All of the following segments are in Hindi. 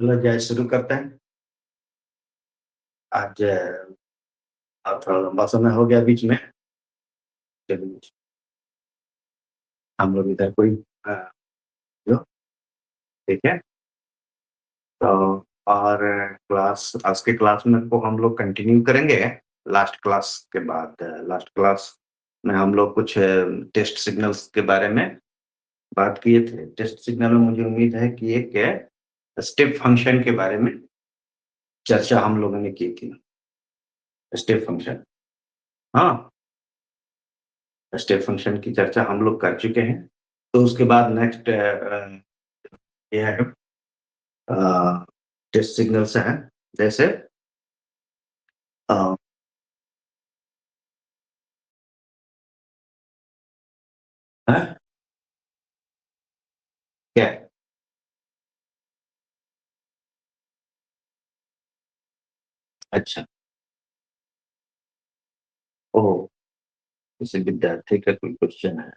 चलो जाए शुरू करते हैं। आज अब थोड़ा लंबा समय हो गया बीच में। चलिए, हम लोग इधर कोई अ, जो ठीक है। तो और क्लास आज के क्लास में को हम लोग कंटिन्यू करेंगे। लास्ट क्लास के बाद लास्ट क्लास में हम लोग कुछ टेस्ट सिग्नल्स के बारे में बात किए थे। टेस्ट सिग्नल में मुझे उम्मीद है कि एक स्टेप फंक्शन के बारे में चर्चा हम लोगों ने की थी। स्टेप फंक्शन, हाँ, स्टेप फंक्शन की चर्चा हम लोग कर चुके हैं। तो उसके बाद नेक्स्ट ये है टेस्ट सिग्नल्स हैं, जैसे अ, हैं? क्या? अच्छा, ओह, किसी विद्यार्थी का कोई क्वेश्चन है?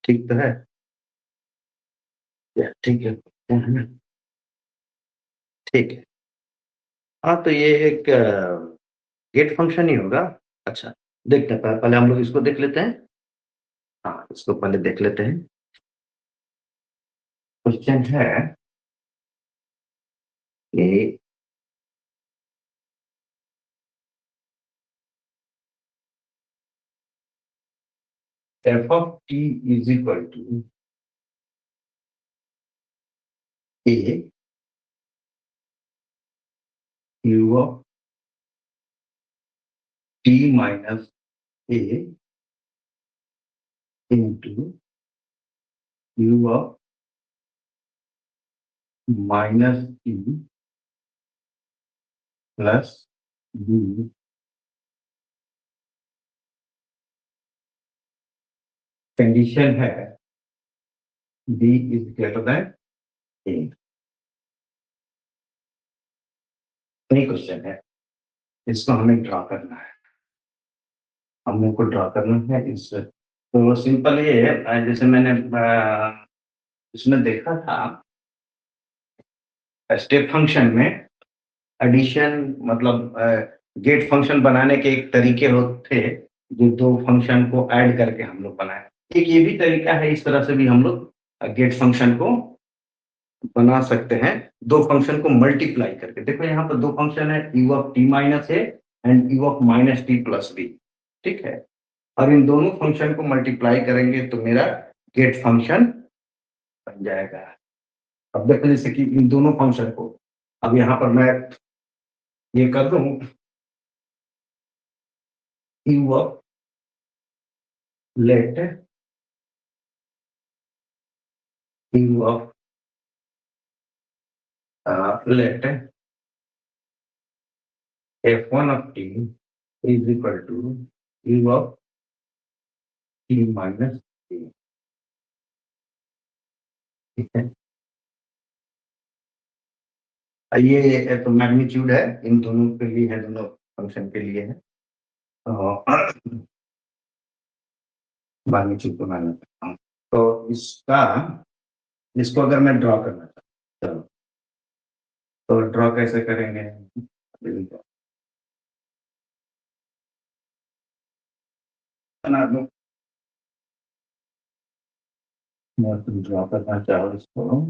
ठीक तो है? या ठीक है? ठीक है। हाँ, तो ये एक गेट फंक्शन ही होगा। अच्छा, देखते हैं, पहले हम लोग इसको देख लेते हैं। हाँ, इसको पहले देख लेते हैं। क्वेश्चन है कि f of t is equal to a u of t minus a into u of minus t plus b. Condition है b is greater than a. नहीं, क्वेश्चन है, इसको हमें ड्रॉ करना है। हम लोग को ड्रॉ करना है इस, तो सिंपल ये है, जैसे मैंने इसमें देखा था स्टेप फंक्शन में एडिशन, मतलब गेट फंक्शन बनाने के एक तरीके होते थे, जो दो फंक्शन को ऐड करके हम लोग बनाए। एक ये भी तरीका है, इस तरह से भी हम लोग गेट फंक्शन को बना सकते हैं, दो फंक्शन को मल्टीप्लाई करके। देखो यहाँ पर दो फंक्शन है, u of t minus a and u of minus t plus b. ठीक है, और इन दोनों फंक्शन को मल्टीप्लाई करेंगे तो मेरा गेट फंक्शन बन जाएगा। अब देखो, जैसे कि इन दोनों फंक्शन को अब यहाँ पर मैं ये कर दूं, u of let u of let f one of t is equal to u of t minus t. ठीक है, ये तो मैग्नीट्यूड है, इन दोनों के लिए है, दोनों फंक्शन के लिए है। मैग्नीट्यूड को मैं करता हूँ। तो इसका, इसको अगर मैं ड्रॉ करना चाहता हूँ, तो ड्रॉ कैसे करेंगे? बना दूं, मैं तुम ड्रॉ करना चाहो इसको,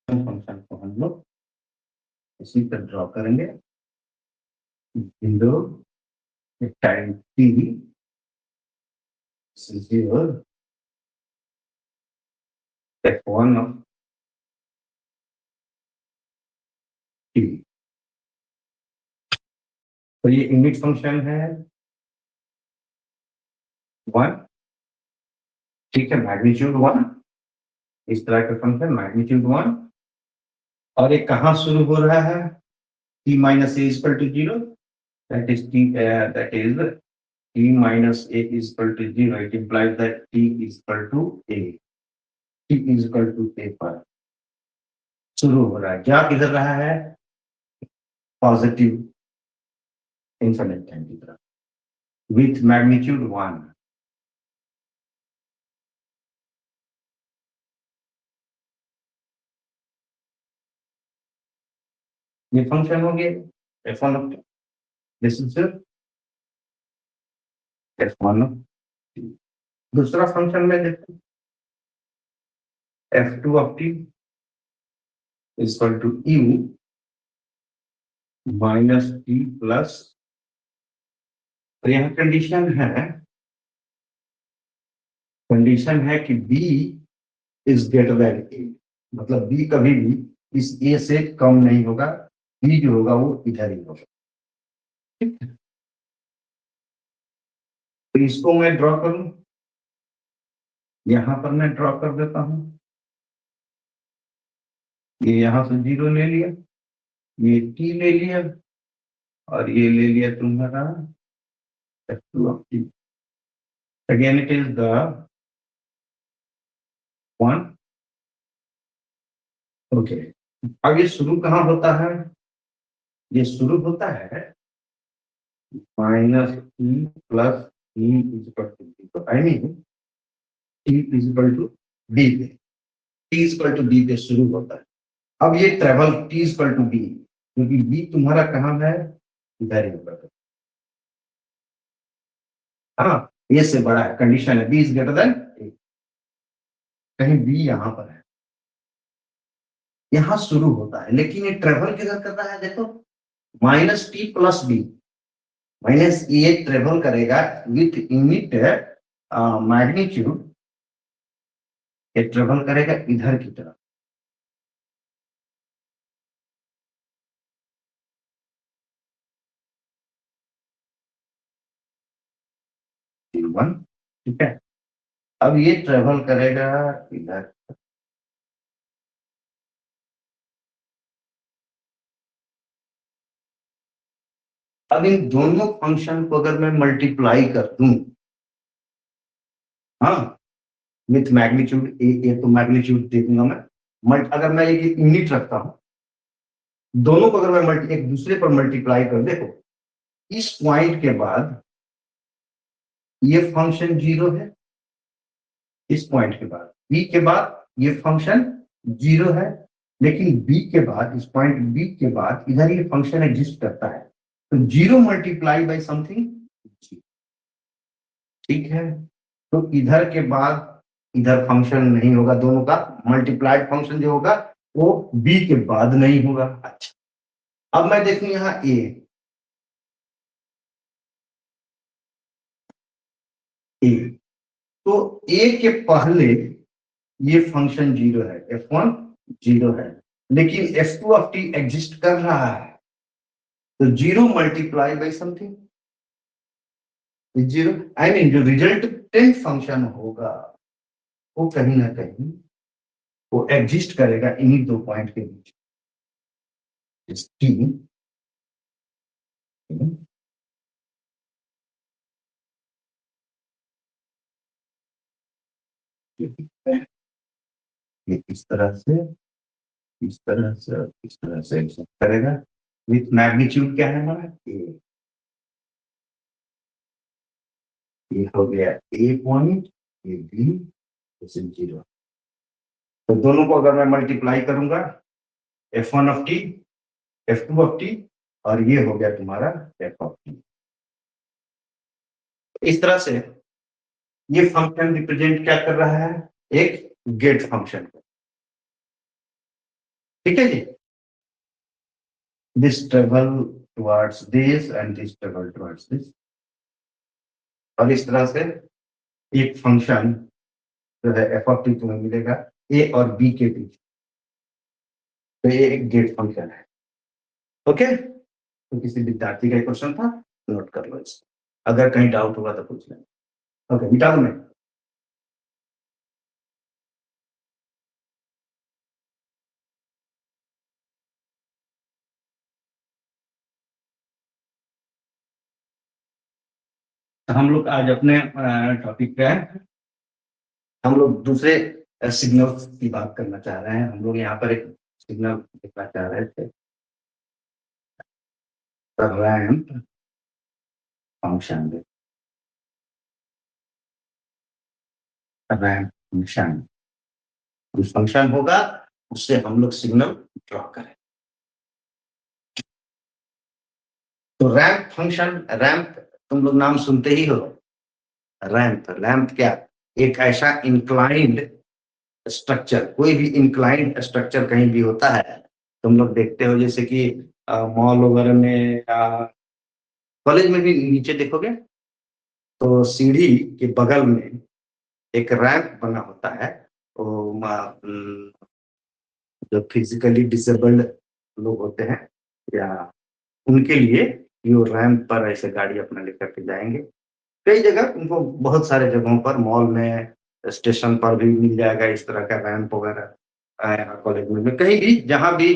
फंक्शन को हम लोग इसी पर ड्रॉ करेंगे। Window time T zero F one of T. तो ये इनिट फंक्शन है वन। ठीक है, मैग्नीट्यूड वन, इस तरह का फंक्शन मैग्नीट्यूड वन। और ये कहाँ शुरू हो रहा है? t minus a is equal to zero, that is t, that is t minus a is equal to zero. It implies that t is equal to a, t is equal to a पर शुरू हो रहा है, क्या किधर रहा है, पॉजिटिव इन्फिनिट टाइम की तरफ विथ मैग्नीट्यूड 1। ये फंक्शन हो गया f1 of t, this is f1 of t। दूसरा फंक्शन में देखते हैं, f2 of t is equal to u minus t plus, तो यहाँ कंडीशन है कि b is greater than a, मतलब b कभी भी इस a से कम नहीं होगा, b जो होगा वो इधर ही होगा। ठीक है, तो इसको मैं ड्रॉ करूं, यहां पर मैं ड्रॉ कर देता हूं, ये यहां से 0 ले लिया, ये t ले लिया, और ये ले लिया तुम्हारा f2 of t। Again it is the 1। Okay, अब ये शुरू कहाँ होता है, ये शुरू होता है minus t plus e is equal to b, तो I mean t is equal to b पे, t is equal to b पे शुरू होता है। अब ये travel t is equal to b, क्योंकि बी तुम्हारा कहाँ है, इधर ही होगा। हाँ, ए से बड़ा है, कंडीशन है बी इज ग्रेटर देन ए, कहीं बी यहां पर है, यहां शुरू होता है, लेकिन ये ट्रेवल किधर कर रहा है, देखो minus t plus b, minus a travel करेगा विथ यूनिट मैग्नीट्यूड, ये ट्रेवल करेगा इधर की तरफ, वन। ठीक है, अब ये ट्रेवल करेगा इधर, अब इन दोनों फंक्शन को अगर मैं मल्टीप्लाई कर दूं, हाँ, विथ मैग्नीट्यूड ए तो मैग्नीट्यूड दे दूंगा मैं, अगर मैं एक यूनिट रखता हूं, दोनों को अगर मैं एक दूसरे पर मल्टीप्लाई कर, देखो इस पॉइंट के बाद ये फंक्शन 0 है, इस पॉइंट के बाद बी के बाद ये फंक्शन 0 है, लेकिन बी के बाद, इस पॉइंट बी के बाद इधर ये फंक्शन एग्जिस्ट करता है, तो 0 मल्टीप्लाई बाई समथिंग, ठीक है, तो इधर के बाद इधर फंक्शन नहीं होगा, दोनों का मल्टीप्लाइड फंक्शन जो होगा वो बी के बाद नहीं होगा। अच्छा, अब मैं देखूं यहाँ ए, तो ए के पहले ये फंक्शन 0 है, f1 0 है, लेकिन f2 ऑफ t एग्जिस्ट कर रहा है, तो 0 multiply by something 0, I mean जो रिजल्टेंट फंक्शन होगा वो कहीं ना कहीं वो एग्जिस्ट करेगा इन्हीं दो पॉइंट के बीच, t, ये इस तरह से, इस तरह से, इस तरह से एग्जिस्ट करेगा, विथ मैग्नीट्यूड क्या है हमारा ये हो गया ए पॉइंट, ये बी, इस 0, तो दोनों को अगर मैं मल्टीप्लाई करूंगा f1 of t, f2 of t, और ये हो गया तुम्हारा f ऑफ t। इस तरह से ये फंक्शन रिप्रेजेंट क्या कर रहा है, एक गेट फंक्शन को। ठीक है जी, this travel towards this and this travel towards this, और इस तरह से एक फंक्शन जो है एफ ऑफ टी तुम्हें मिलेगा ए और बी के बीच, तो ये एक गेट फंक्शन है। ओके, तो किसी विद्यार्थी का क्वेश्चन था, नोट कर लो इसको, अगर कहीं डाउट होगा तो पूछ लेना। ओके, मिटा दो मैं। हम लोग आज अपने टॉपिक पे हैं, हम लोग दूसरे सिग्नल्स की बात करना चाह रहे हैं। हम लोग यहाँ पर एक सिग्नल देखना चाह रहे थे। रैंप फंक्शन रैंप फंक्शन कुछ फंक्शन होगा, उससे हम लोग सिग्नल ड्रॉ करें। तो रैंप फंक्शन, रैंप तुम लोग नाम सुनते ही हो। रैंप रैंप क्या, एक ऐसा इंक्लाइंड स्ट्रक्चर, कोई भी इंक्लाइंड स्ट्रक्चर कहीं भी होता है, तुम लोग देखते हो जैसे कि मॉल वगैरह में, कॉलेज में भी नीचे देखोगे तो सीढ़ी के बगल में एक रैंप बना होता है। तो जो फिजिकली डिसेबल्ड लोग होते हैं या उनके लिए ये रैंप पर ऐसे गाड़ी अपना लेकर के जाएंगे। कई जगह उनको, बहुत सारे जगहों पर, मॉल में, स्टेशन पर भी मिल जाएगा इस तरह का रैंप वगैरह। यहाँ कॉलेज में कहीं भी जहाँ भी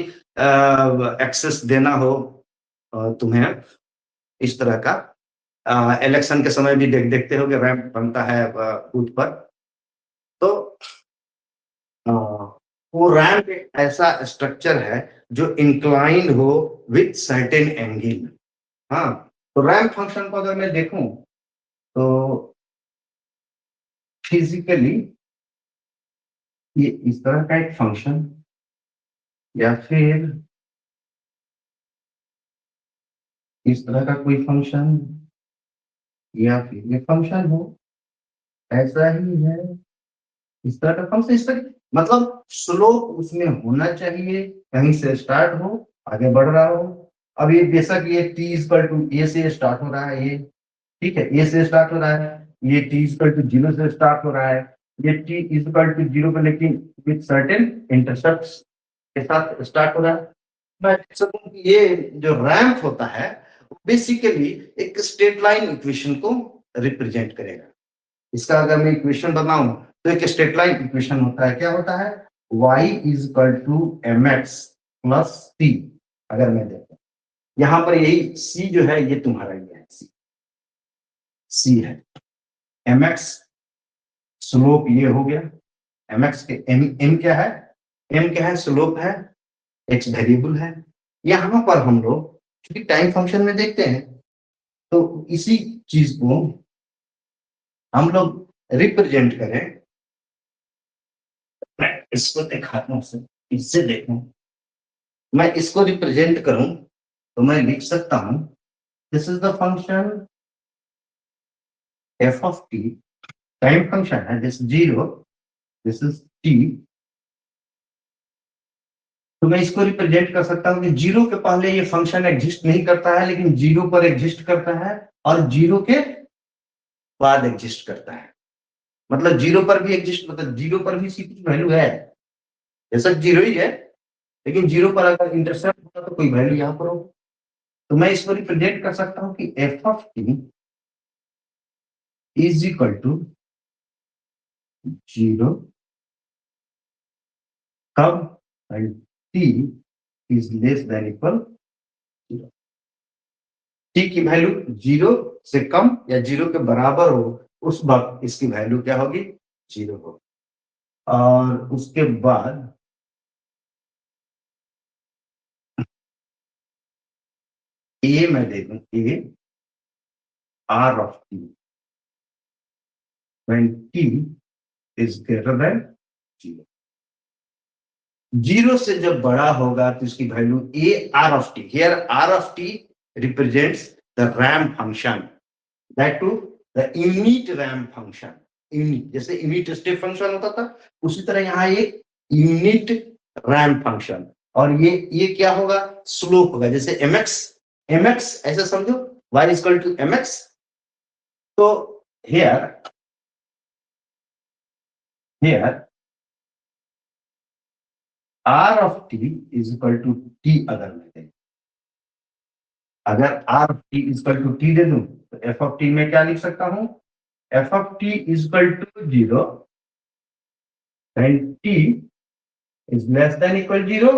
एक्सेस देना हो तुम्हें इस तरह का, इलेक्शन के समय भी देखते हो कि रैंप बनता है बूथ पर। तो अ, वो रैंप एक ऐसा स्ट्रक्चर है जो इंक्लाइन हो विथ सर्टेन एंगल। हाँ, तो रैंप फंक्शन को अगर मैं देखूं तो फिजिकली ये इस तरह का एक फंक्शन, या फिर इस तरह का कोई फंक्शन, या फिर ये फंक्शन हो ऐसा ही है, इस तरह का फंक्शन, इस तरह, मतलब स्लोप उसमें होना चाहिए, कहीं से स्टार्ट हो, आगे बढ़ रहा हो। अब ये बेशक ये टी इक्वल टू ए से स्टार्ट हो रहा है, ये ठीक है, ए से स्टार्ट हो रहा है, ये टी इक्वल टू जीरो से स्टार्ट हो रहा है, ये टी इक्वल टू जीरो पे लेकिन विथ सर्टेन इंटरसेप्ट के साथ स्टार्ट हो रहा है। मैं कह सकूं कि ये जो रैंप होता है बेसिकली एक स्ट्रेट लाइन इक्वेशन को रिप्रेजेंट करेगा। इसका अगर मैं इक्वेशन बनाऊं तो एक स्ट्रेट लाइन इक्वेशन होता है, क्या होता है, y is equal to m x plus c. अगर मैं देखूं यहाँ पर यही c जो है ये तुम्हारा ये है, c है, एम एक्स स्लोप ये हो गया, एम एक्स के एम क्या है, एम क्या है, स्लोप है, एक्स वेरिएबल है। यहाँ पर हम लोग क्योंकि टाइम फंक्शन में देखते हैं तो इसी चीज को हम लोग रिप्रेजेंट करें। मैं इसको दिखाता हूँ, इससे देखूं, मैं इसको रिप्रेजेंट करूं तो मैं लिख सकता हूं this is the function f of t, time function है, this zero, this is t. तो मैं इसको रिप्रेजेंट कर सकता हूं कि जीरो के पहले ये फंक्शन एग्जिस्ट नहीं करता है, लेकिन जीरो पर एग्जिस्ट करता है, और जीरो के बाद एग्जिस्ट करता है। मतलब जीरो पर भी एग्जिस्ट, मतलब जीरो पर भी सी की वैल्यू है, बेशक जीरो ही है, लेकिन जीरो पर अगर इंटरसेप्ट होगा तो कोई वैल्यू यहाँ पर हो। तो मैं इसको रिप्रेजेंट कर सकता हूँ कि f of t is equal to zero कब, t is less than equal zero, t की वैल्यू जीरो से कम या जीरो के बराबर हो उस वक्त इसकी वैल्यू क्या होगी, जीरो होगी। और उसके बाद ए मैं देखूं, a r of t when t is greater than zero, zero से जब बड़ा होगा तो इसकी value a r of t, here r of t represents the ramp function, that to the unit ramp function. Unit जैसे यूनिट स्टेप फंक्शन होता था, उसी तरह यहाँ एक यूनिट रैंप फंक्शन। और ये क्या होगा, स्लोप होगा, जैसे mx, mx ऐसे समझो y is equal to mx। तो here here r of t is equal to t, अगर मैं दे, अगर r of t is equal to t दे दूं तो f ऑफ t में क्या लिख सकता हूं, f of t is equal to zero when t is less than equal 0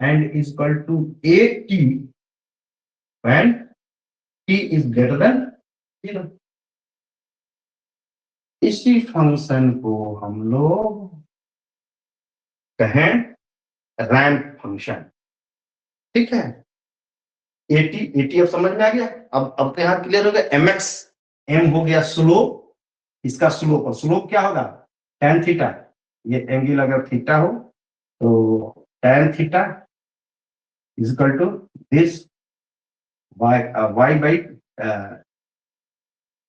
and is equal to at when t is greater than 0। इसी फंक्शन को हम लोग कहें रैंप फंक्शन, ठीक है। एटी अब समझ में आ गया। अब तो यहाँ क्लियर हो गया। mx, m हो गया स्लोप, इसका स्लोप, और स्लोप क्या होगा, tan थीटा। ये एंगल अगर थीटा हो तो tan theta is equal to this y by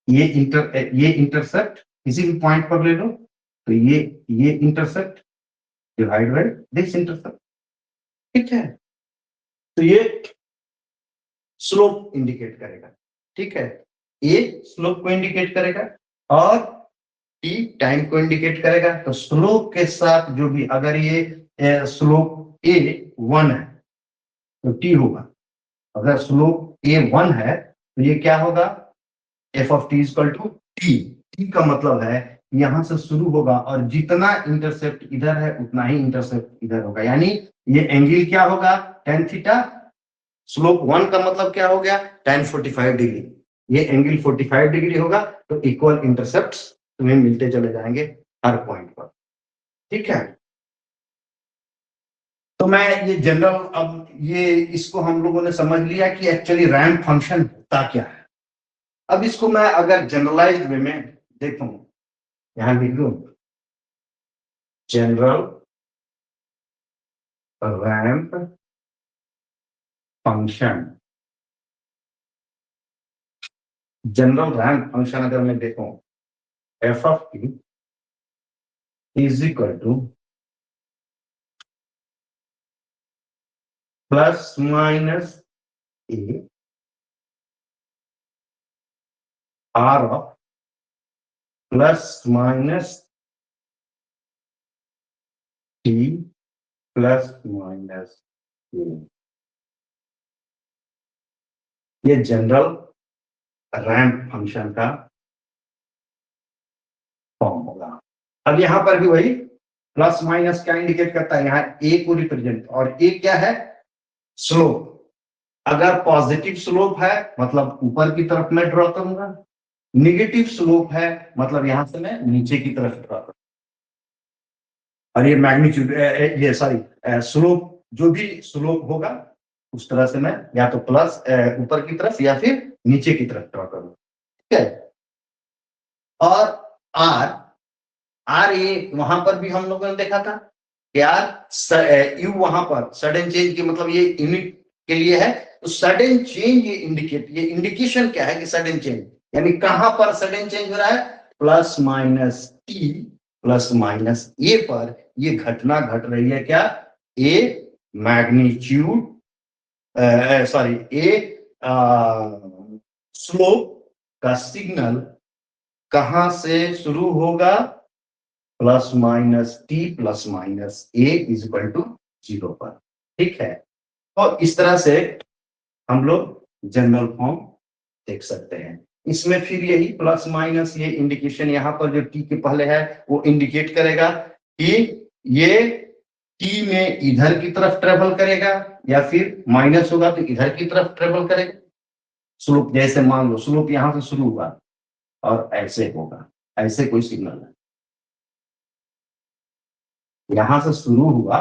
ये इंटरसेप्ट किसी भी पॉइंट पर ले लो, तो ये intercept divide by this intercept, ठीक है। तो ये स्लोप इंडिकेट करेगा, ठीक है। ए स्लोप को इंडिकेट करेगा और टी टाइम को इंडिकेट करेगा। तो स्लोप के साथ जो भी, अगर ये स्लोप ए 1 है तो टी होगा, अगर स्लोप ए 1 है तो ये क्या होगा, f of t equal to t. T का मतलब है यहां से शुरू होगा और जितना इंटरसेप्ट इधर है उतना ही इंटरसेप्ट इधर होगा, यानी ये एंगल क्या होगा, tan थीटा। स्लोप 1 का मतलब क्या हो गया, tan 45 डिग्री। ये एंगल 45 डिग्री होगा, तो इक्वल इंटरसेप्ट्स तुम्हें मिलते चले जाएंगे हर पॉइंट पर, ठीक है। तो मैं ये जनरल, अब ये इसको हम लोगों ने समझ लिया कि एक्चुअली रैंप फंक्शन होता क्या है। अब इसको मैं अगर जनरलाइज्ड वे में देखूं, यहां लिख लूं, general ramp function. General ramp function अगर मैं देखूं, f of t is equal to plus minus a r of plus minus t plus minus a. ये जनरल रैंप फंक्शन का फॉर्म होगा। अब यहां पर भी वही प्लस माइनस क्या इंडिकेट करता है, यहाँ ए को रिप्रेजेंट, और ए क्या है, स्लोप। अगर पॉजिटिव स्लोप है मतलब ऊपर की तरफ मैं ड्रॉ करूंगा, निगेटिव स्लोप है मतलब यहां से मैं नीचे की तरफ ड्रॉ करूंगा। और ये मैग्नीट्यूड, ये सॉरी स्लोप, जो भी स्लोप होगा उस तरह से मैं या तो प्लस ऊपर की तरफ या फिर नीचे की तरफ ड्रॉ करूंगा, ठीक है। और आर, आर ये वहां पर भी हम लोगों ने देखा था कि आर यू वहां पर सडन चेंज की मतलब ये यूनिट के लिए है। तो सडन चेंज ये इंडिकेट, ये इंडिकेशन क्या है कि सडन चेंज, यानी कहां पर सडन चेंज हो रहा है, plus minus t plus minus a पर ये घटना घट रही है क्या, a magnitude, sorry a slope का सिग्नल कहां से शुरू होगा, plus minus t plus minus a is equal to 0 पर, ठीक है। तो इस तरह से हम लोग जनरल फॉर्म देख सकते हैं। इसमें फिर यही प्लस माइनस ये इंडिकेशन यहाँ पर जो टी के पहले है वो इंडिकेट करेगा कि ये टी में इधर की तरफ ट्रेवल करेगा या फिर माइनस होगा तो इधर की तरफ ट्रेवल करेगा। स्लोप जैसे मान लो स्लोप यहां से शुरू हुआ और ऐसे होगा, ऐसे कोई सिग्नल है, यहां से शुरू हुआ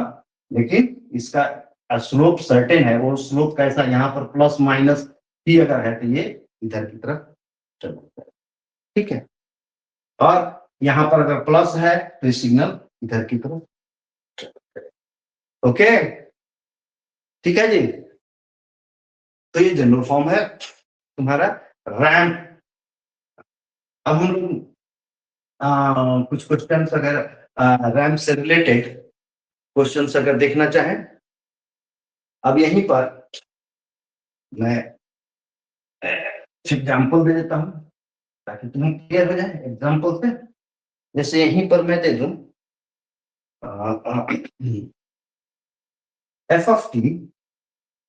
लेकिन इसका स्लोप सर्टेन है, वो स्लोप कैसा, यहाँ पर प्लस माइनस टी अगर है तो ये इधर की तरफ ट्रेवल करेगा, ठीक है। और यहां पर अगर प्लस है तो ये सिग्नल इधर की तरफ ट्रेवल करेगा, ओके, ठीक है जी। तो ये जनरल फॉर्म है तुम्हारा रैंप। अब हम लोग कुछ क्वेश्चंस अगर रैंप से रिलेटेड क्वेश्चंस अगर देखना चाहें, अब यहीं पर मैं एग्जाम्पल दे देता हूं ताकि तुम्हें क्लियर हो जाए एग्जाम्पल से। जैसे यहीं पर मैं दे दूं f of t,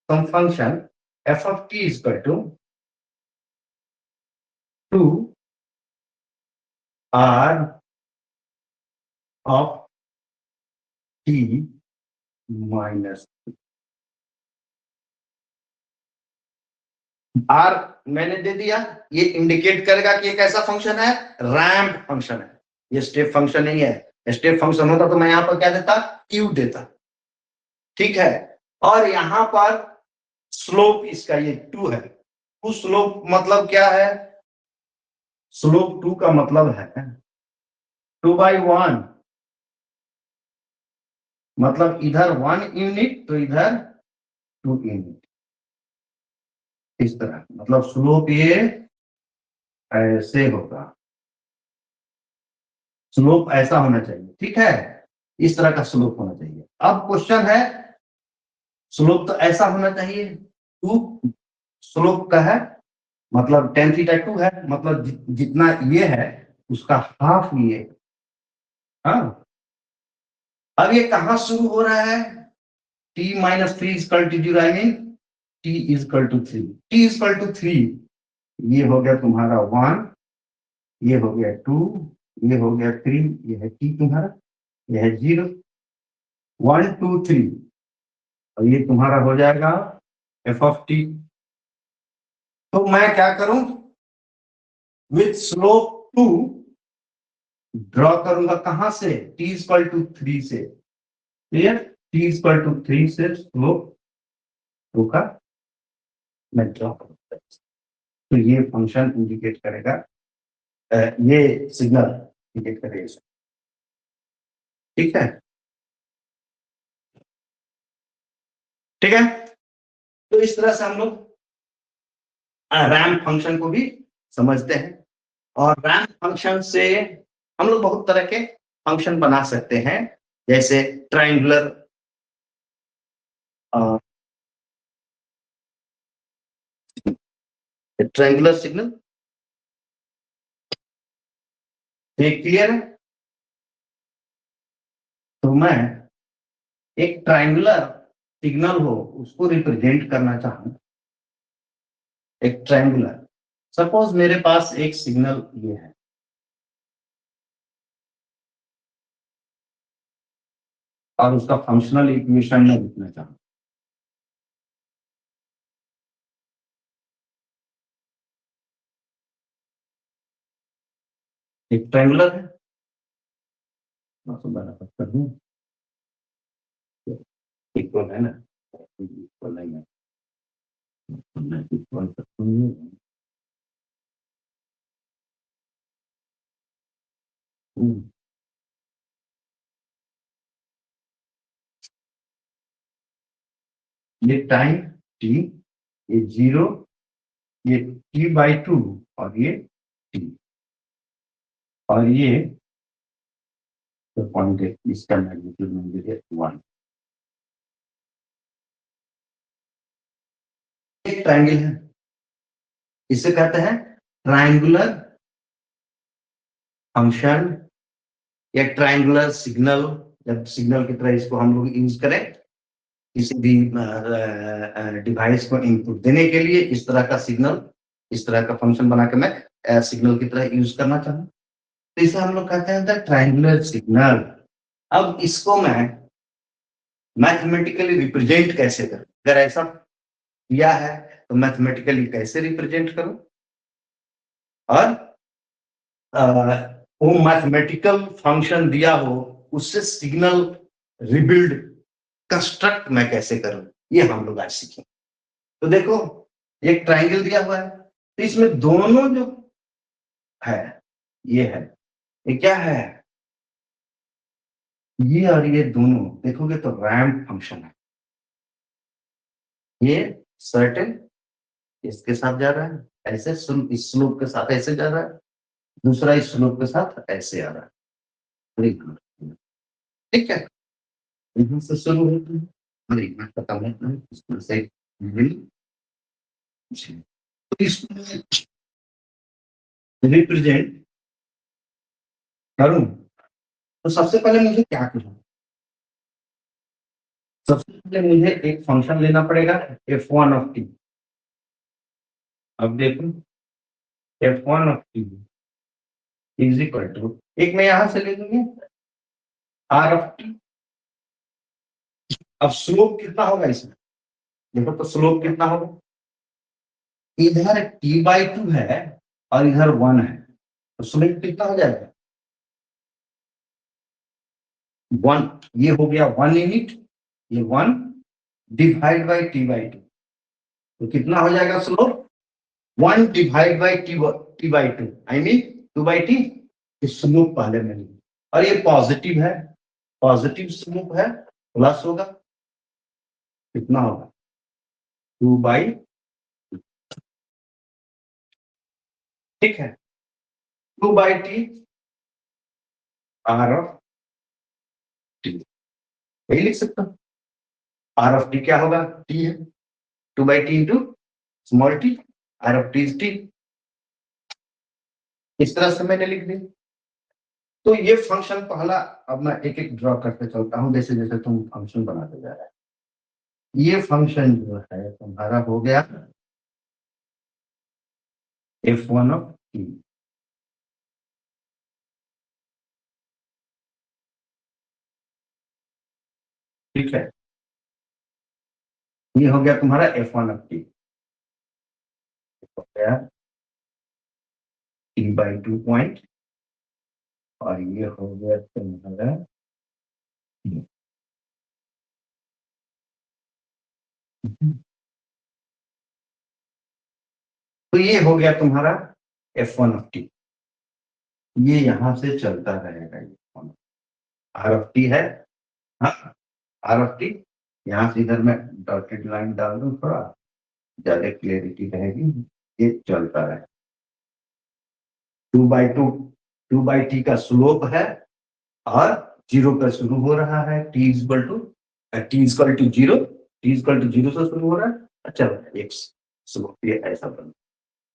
some function f of t is equal to 2 r of t minus r मैंने दे दिया, ये इंडिकेट करेगा कि एक ऐसा फंक्शन है, रैंप फंक्शन है, ये स्टेप फंक्शन नहीं है। स्टेप फंक्शन होता तो मैं यहां पर क्या देता, क्यू देता, ठीक है। और यहाँ पर स्लोप इसका ये 2 है। उस स्लोप मतलब क्या है? स्लोप 2 का मतलब है 2/1, मतलब इधर 1 यूनिट तो इधर 2 यूनिट, इस तरह। मतलब स्लोप ये ऐसे होगा, स्लोप ऐसा होना चाहिए, ठीक है, इस तरह का स्लोप होना चाहिए। अब क्वेश्चन है, स्लोप तो ऐसा होना चाहिए, 2 स्लोप का है, मतलब tan थीटा 2 है, मतलब जितना ये है उसका हाफ ये। हाँ, अब ये कहां शुरू हो रहा है? t - 3 equal to 0, I mean t equal to 3, t equal to 3, ये हो गया तुम्हारा 1, ये हो गया 2, ये हो गया 3, ये है t तुम्हारा, ये है 0, 1 2 3, और ये तुम्हारा हो जाएगा f ऑफ t। तो मैं क्या करूं? विथ स्लोप 2 ड्रॉ करूंगा कहां से? t इक्वल टू 3 से, क्लियर? t इक्वल टू 3 से स्लोप 2 का मैं ड्रॉ करूंगा। तो ये फंक्शन इंडिकेट करेगा, ये सिग्नल इंडिकेट करेगा, ठीक है? ठीक है, तो इस तरह से हम लोग रैंप फंक्शन को भी समझते हैं। और रैंप फंक्शन से हम लोग बहुत तरह के फंक्शन बना सकते हैं, जैसे ट्रायंगुलर सिग्नल। ये क्लियर है? तो मैं एक ट्रायंगुलर सिग्नल हो उसको रिप्रेजेंट करना चाहूं, एक ट्रायंगुलर, सपोज मेरे पास एक सिग्नल ये है, और उसका फंक्शनल इक्वेशन में लिखना चाहूं। एक ट्रायंगुलर है, इक्वल है ना, इक्वल नहीं है, मैं इक्वल ये टाइम t, ये 0, ये t/2, और ये t, और ये तो पॉइंट है, इसका मैग्नीट्यूड मुझे 1। एक ट्रायंगल है, इसे कहते हैं ट्रायंगुलर फंक्शन या ट्रायंगुलर सिग्नल। जब सिग्नल की तरह इसको हम लोग यूज करें किसी भी डिवाइस को इनपुट देने के लिए, इस तरह का सिग्नल, इस तरह का फंक्शन बना के मैं सिग्नल की तरह यूज करना चाहूँ, तो इसे हम लोग कहते हैं ट्रायंगुलर सिग्नल। अब इसको मैं मैथमेटिकली रिप्रेजेंट कैसे करूं? अगर ऐसा दिया है तो मैथमेटिकली कैसे रिप्रेजेंट करूं, और वो मैथमेटिकल फंक्शन दिया हो उससे सिग्नल रिबिल्ड कंस्ट्रक्ट मैं कैसे करूं, ये हम लोग आज सीखेंगे। तो देखो, एक ट्रायंगल दिया हुआ है, तो इसमें दोनों जो है, ये है, ये क्या है, ये और ये दोनों देखोगे तो रैंप फंक्शन है। ये सर्टेन इसके साथ जा रहा है, ऐसे इस स्लोप के साथ ऐसे जा रहा है, दूसरा इस स्लोप के साथ ऐसे आ रहा है, ठीक है? यहाँ से शुरू होता है और यहाँ खत्म होता है, इसमें से तो इसको रिप्रेजेंट करूं तो सबसे पहले मुझे क्या करना? सबसे पहले मुझे एक फंक्शन लेना पड़ेगा f1 ऑफ t। अब देखो, f1 of t is equal to, एक मैं यहां से ले लूंगी r ऑफ t। अब स्लोप कितना होगा इसमें? देखो तो स्लोप कितना होगा, इधर t/2 है और इधर 1 है, तो स्लोप कितना हो जाएगा? 1, ये हो गया 1 यूनिट, ये 1, डिवाइड बाई t/2, तो कितना हो जाएगा slope 1 divide by t/2, I mean 2/t। Slope पहले में नहीं, और ये पॉजिटिव है, पॉजिटिव स्लोप है, प्लस होगा, कितना होगा 2/, ठीक है, 2/t r ऑफ t, यही लिख सकता हूँ। r ऑफ t क्या होगा, t है, 2/t into small t, r of t is t। इस तरह से मैंने लिख दिया। तो ये फंक्शन पहला, अब मैं एक एक ड्रॉ करते चलता हूँ जैसे जैसे तुम फंक्शन बनाते जा रहे हैं। ये फंक्शन जो है तुम्हारा हो गया f1 ऑफ t, ठीक है, ये हो गया तुम्हारा f1 ऑफ t, हो गया t/2 पॉइंट, और ये हो गया तुम्हारा t। तो ये हो गया तुम्हारा f1 ऑफ t, ये यहां से चलता रहेगा, ये r ऑफ t है, हाँ, r ऑफ t, यहाँ से इधर मैं डॉटेड लाइन डाल दूं, थोड़ा ज्यादा क्लियरिटी रहेगी, ये चलता है 2/2, 2/t का स्लोप है, और 0 पर शुरू हो रहा है, t equal to 0, t equal to 0 से शुरू हो रहा है, अच्छा एक स्लोप ये ऐसा बन।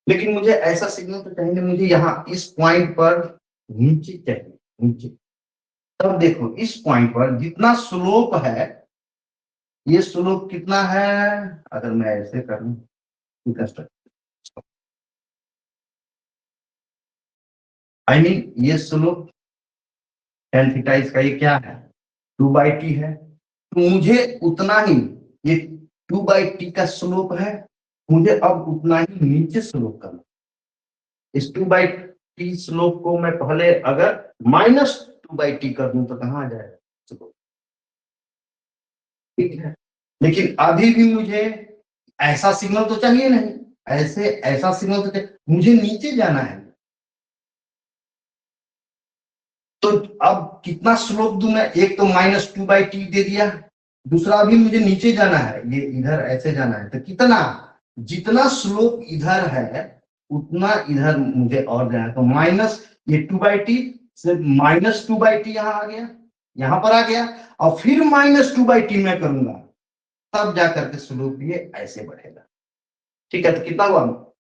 लेकिन मुझे ऐसा सिग्नल तो चाहिए, मुझे यहाँ इस पॉइंट पर नीचे चाहिए, नीचे। तब देखो इस पॉइंट पर जितना स्लोप है, ये स्लोप कितना है, अगर मैं ऐसे करूं, आई मीन ये स्लोप tan थीटा इसका ये क्या है 2/t है, तो मुझे उतना ही, ये 2/t का स्लोप है, मुझे अब उतना ही नीचे स्लोप करना। इस 2/t स्लोप को मैं पहले अगर -2/t कर दूं तो कहाँ आ जाएगा स्लोप, ठीक है। लेकिन अभी भी मुझे ऐसा सिग्नल तो चाहिए नहीं, ऐसे ऐसा सिग्नल तो चाहिए, मुझे नीचे जाना है। तो अब कितना स्लोप दूं मैं, एक तो -2/t दे दिया, दूसरा अभी मुझे नीचे जाना है, ये इधर ऐसे जाना है, तो कितना, जितना स्लोप इधर है उतना इधर मुझे और जाना है, तो माइनस ये 2/t से -2/t यहाँ आ गया, यहाँ पर आ गया, और फिर -2/t मैं करूंगा, तब जाकर के स्लोप ये ऐसे बढ़ेगा, ठीक है। तो कितना हुआ,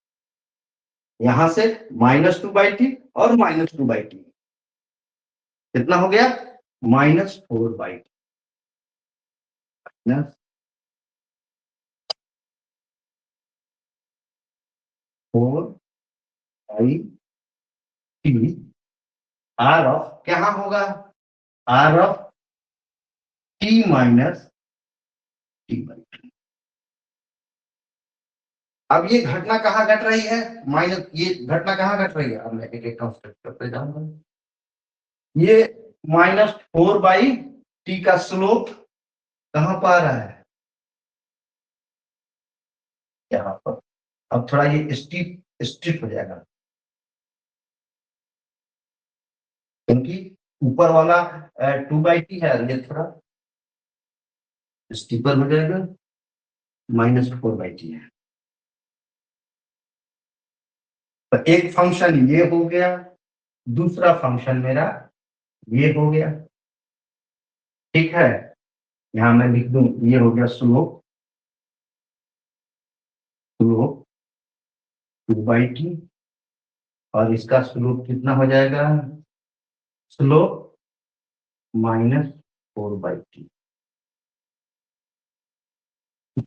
यहां से -2/t और -2/t, कितना हो गया -4/t, -4/t, आर ऑफ क्या होगा, are of t minus t/2। अब ये घटना कहाँ घट रही है, माइनस, ये घटना कहाँ घट रही है, अब मैं एक एक कंस्ट्रक्ट करते जाऊंगा। ये -4/t का स्लोप कहाँ पर आ रहा है, यहाँ पर। अब थोड़ा ये स्टीप स्ट्रिप हो जाएगा, क्योंकि ऊपर वाला 2/t है, ये थोड़ा स्टीपर हो जाएगा, -4/t है। तो एक फंक्शन ये हो गया, दूसरा फंक्शन मेरा ये हो गया, ठीक है। यहाँ मैं लिख दूं, ये हो गया स्लोप, स्लोप 2/t, और इसका स्लोप कितना हो जाएगा, स्लोप -4/t।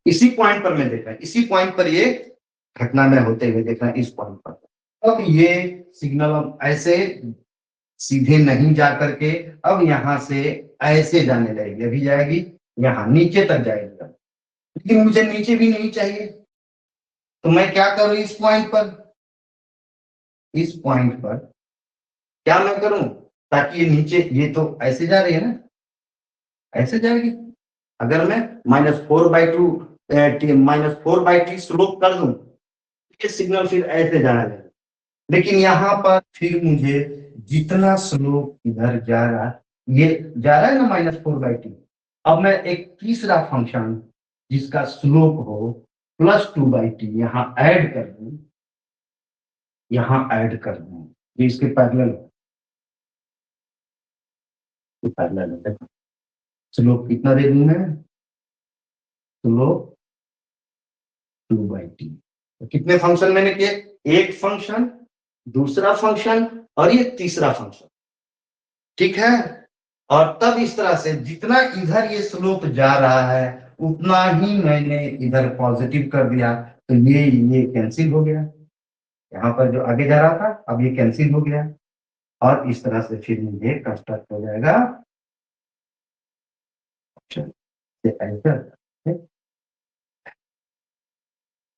इसी पॉइंट पर मैं देख रहा, इसी पॉइंट पर ये घटना में होते हुए देख रहा है, इस पॉइंट पर। अब ये सिग्नल अब ऐसे सीधे नहीं जा करके अब यहाँ से ऐसे जाने लगेगी, अभी जाएगी यहाँ नीचे तक जाएगी, लेकिन मुझे नीचे भी नहीं चाहिए, तो मैं क्या करूं, इस पॉइंट पर, इस पॉइंट पर क्या मैं करूं, ताकि ये नीचे, ये तो ऐसे जा रही है ना, ऐसे जाएगी, अगर मैं -4/2 स्लोप कर दूं, ये सिग्नल फिर ऐसे जाना जाएगा। लेकिन यहाँ पर फिर मुझे जितना स्लोप इधर जा रहा है, ये जा रहा है ना -4/2, अब मैं एक तीसरा फंक्शन जिसका स्लोप हो +2/2 यहाँ ऐड कर दूं, ये इसके पैरेलल है। स्लोप कितना दे दूं मैं? स्लोप 2/2। तो कितने फंक्शन मैंने किए? एक फंक्शन, दूसरा फंक्शन और ये तीसरा फंक्शन, ठीक है। और तब इस तरह से जितना इधर ये स्लोप जा रहा है उतना ही मैंने इधर पॉजिटिव कर दिया, तो ये कैंसिल हो गया। यहाँ पर जो आगे जा रहा था अब ये कैंसिल हो गया, और इस तरह से फिर मुझे कंस्ट्रक्ट हो जाएगा।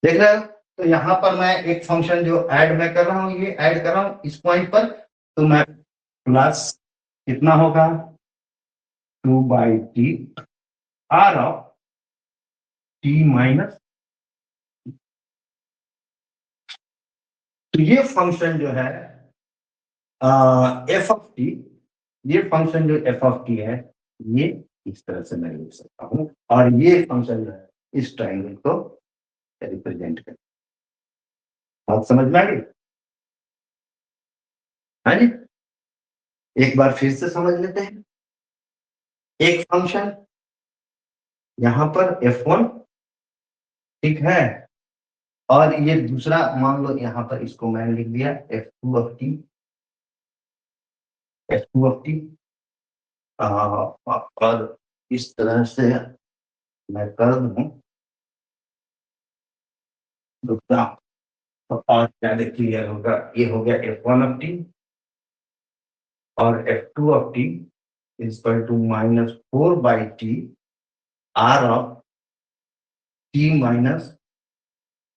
देख रहे हो? तो यहाँ पर मैं एक फंक्शन जो ऐड मैं कर रहा हूँ, ये ऐड कर रहा हूँ इस पॉइंट पर, तो मैं प्लस कितना होगा 2/t r of t minus. तो ये फंक्शन जो है एफ ऑफ टी, ये फंक्शन जो एफ ऑफ टी है, ये इस तरह से मैं लिख सकता हूँ, और ये फंक्शन जो है इस ट्रायंगल को रिप्रेजेंट कर। बात समझ में आ गई? हाँ जी, एक बार फिर से समझ लेते हैं। एक फंक्शन यहाँ पर f1, ठीक है, और ये दूसरा मान लो यहाँ पर इसको मैंने लिख दिया f2 of t, f2 of t, और इस तरह से मैं कर दूं दूसरा, तो और ज्यादा क्लियर होगा। ये हो गया f1 ऑफ टी, और f2 of t is equal to -4/t r of t minus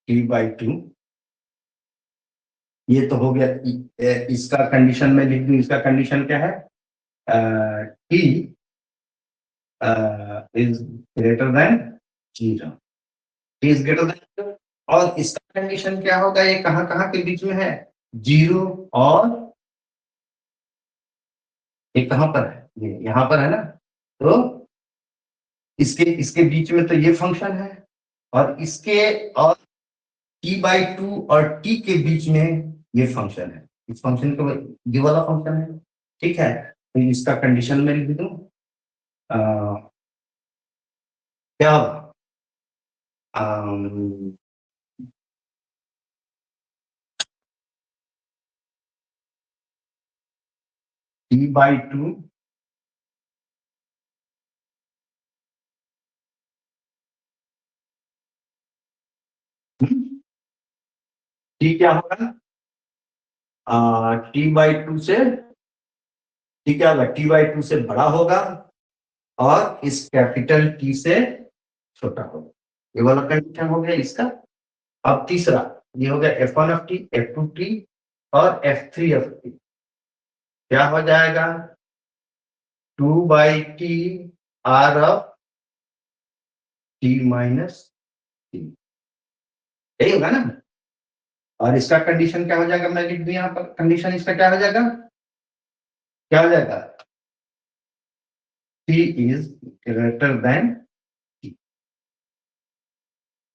t/2। ये तो हो गया। इसका कंडीशन में लिख दूं, इसका कंडीशन क्या है? T is greater then 0, T is greater then. और इसका कंडीशन क्या होगा? ये कहाँ कहाँ के बीच में है? 0 और ये कहाँ पर है? ये यहाँ पर है ना। तो इसके इसके बीच में तो ये फंक्शन है, और इसके और t/2 और t के बीच में ये फंक्शन है। इस फंक्शन को ये वाला फंक्शन है, ठीक है। तो इसका कंडीशन में लिख दूं, क्या होगा? t/2 t क्या होगा? t/2 से t क्या होगा? t/2 से बड़ा होगा और इस कैपिटल T से छोटा होगा। ये वाला कंडीशन हो गया इसका। अब तीसरा ये हो गया f1 of t, f2 T और f3 ऑफ टी। क्या हो जाएगा? 2/t r of t minus t, यही होगा ना। और इसका कंडीशन क्या हो जाएगा? मैं लिख दूं यहाँ पर कंडीशन इसका क्या हो जाएगा? क्या हो जाएगा? t is greater then t।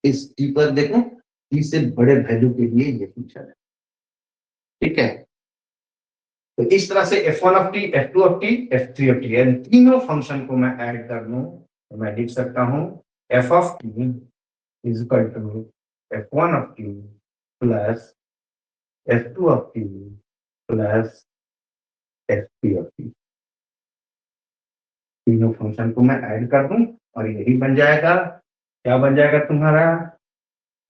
इस t पर देखो, t से बड़े वैल्यू के लिए ये फंक्शन है, ठीक है। तो इस तरह से f1 of t, f2 of t, f3 of t, इन तीनों फंक्शन को मैं ऐड कर लूं, तो मैं लिख सकता हूं f of t is equal to f1 of t plus f2 of t plus f3 of t. तीनों फंक्शन को मैं ऐड कर दूं और यही बन जाएगा। क्या बन जाएगा तुम्हारा?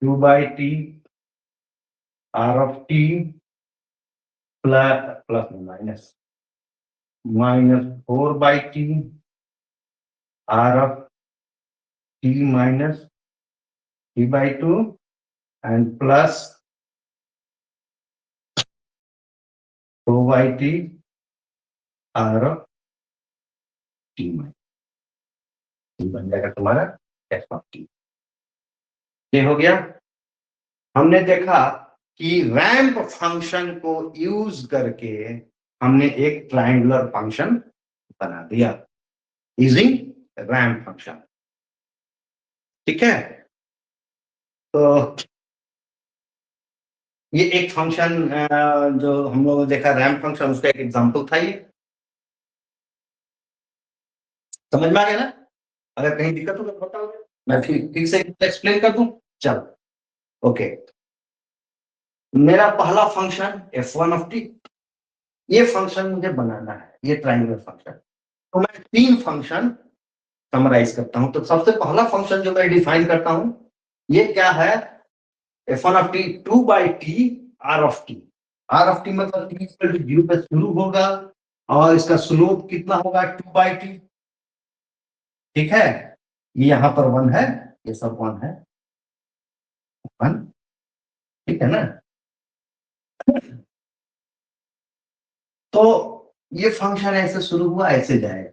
2/t r of t plus plus minus -4/t r of t minus t/2 and plus 4/t r of t minus। ये बन जाएगा तुम्हारा एफ ऑफ टी। ये हो गया। हमने देखा कि रैंप फंक्शन को यूज करके हमने एक ट्रायंगुलर फंक्शन बना दिया यूजिंग रैंप फंक्शन। ठीक है, तो ये एक फंक्शन जो हम लोगों ने देखा रैंप फंक्शन, उसका एक एग्जांपल था ये। समझ में आ गया ना? अगर कहीं दिक्कत हो तो बताओ, मैं फिर से एक्सप्लेन कर दूं। चलो ओके। मेरा पहला फंक्शन f1 ऑफ टी, ये फंक्शन मुझे बनाना है, ये ट्रायंगुलर फंक्शन। तो मैं तीन फंक्शन समराइज करता हूं। तो सबसे पहला फंक्शन जो मैं डिफाइन करता हूं, ये क्या है? f1 of t 2 by t r of t. R of t मतलब t इक्वल टू 0 पे शुरू होगा और इसका स्लोप कितना होगा? 2 बाई टी। ठीक है, ये यहां पर 1 है, ये सब 1 है, 1। ठीक है ना? तो ये फंक्शन ऐसे शुरू हुआ, ऐसे जाएगा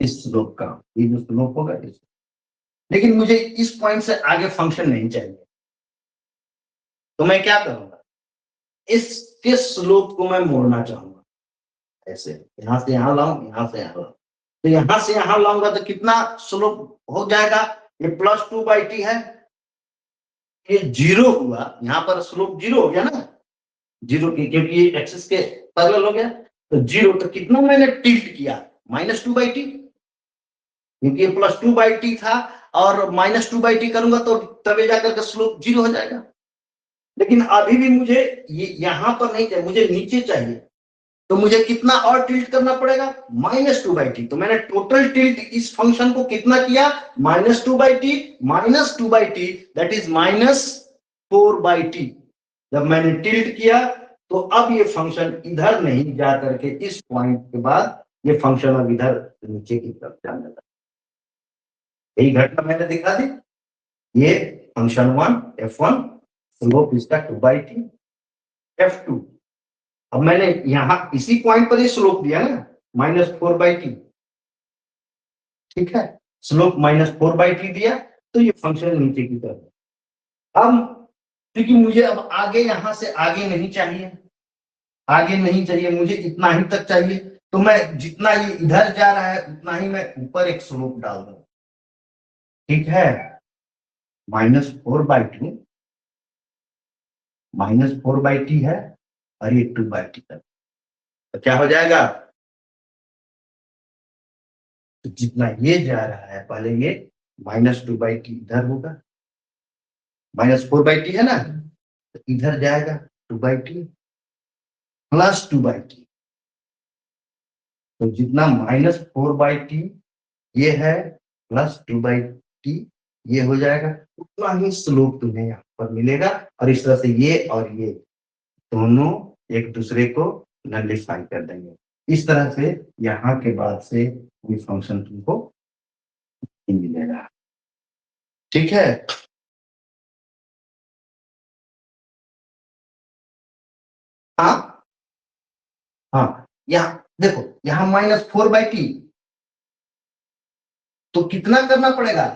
इस स्लोप का, ये जो स्लोप होगा इस, लेकिन मुझे इस पॉइंट से आगे फंक्शन नहीं चाहिए। तो मैं क्या करूंगा? इसके स्लोप को मैं मोड़ना चाहूंगा, ऐसे यहां से यहां लाऊं, यहां से यहां लाऊं। तो यहां से यहां लाऊंगा तो कितना स्लोप हो जाएगा? ये +2/t है, ये 0 हुआ, यहां पर स्लोप 0 हो गया ना, 0 की, क्योंकि ये एक्सिस के पैरेलल हो गया। तो 0, तो कितना मैंने टिल्ट किया? -2/t, क्योंकि ये +2/t था और -2/t करूंगा तो तभी जाकर के स्लोप 0 हो जाएगा। लेकिन अभी भी मुझे ये यहां पर नहीं चाहिए, मुझे नीचे चाहिए। तो मुझे कितना और टिल्ट करना पड़ेगा? -2/t। तो मैंने टोटल टिल्ट इस फंक्शन को कितना किया? -2/t, -2/t, that is -4/t। जब मैंने टिल्ट किया तो अब ये फंक्शन इधर नहीं जा करके इस पॉइंट के बाद ये फंक्शन अब इधर नीचे की तरफ जाने लगा। यही घटना मैंने दिखा दी। ये फंक्शन 1 f1, स्लोप इसका 2/t, f2। अब मैंने यहां इसी पॉइंट पर ही स्लोप दिया ना, -4/t। ठीक है, स्लोप -4/t दिया, तो ये फंक्शन नीचे की तरफ। अब क्योंकि मुझे अब आगे यहां से आगे नहीं चाहिए, आगे नहीं चाहिए, मुझे इतना ही तक चाहिए। तो मैं जितना ये इधर जा रहा है उतना ही मैं ऊपर एक स्लोप डाल दूं। ठीक है, -4/2, -4/t है और ये 2/t तक। तो क्या हो जाएगा? तो जितना ये जा रहा है, पहले ये -2/t इधर होगा, -4/t है ना, तो इधर जाएगा 2/t +2/t। तो जितना -4/t ये है, +2/t ये हो जाएगा, उतना ही स्लोप तुम्हें यहाँ पर मिलेगा। और इस तरह से ये और ये दोनों एक दूसरे को नलिफाई कर देंगे। इस तरह से यहाँ के बाद से ये फंक्शन तुमको मिलेगा। ठीक है, हाँ हाँ, यहाँ देखो, यहाँ -4/t, तो कितना करना पड़ेगा?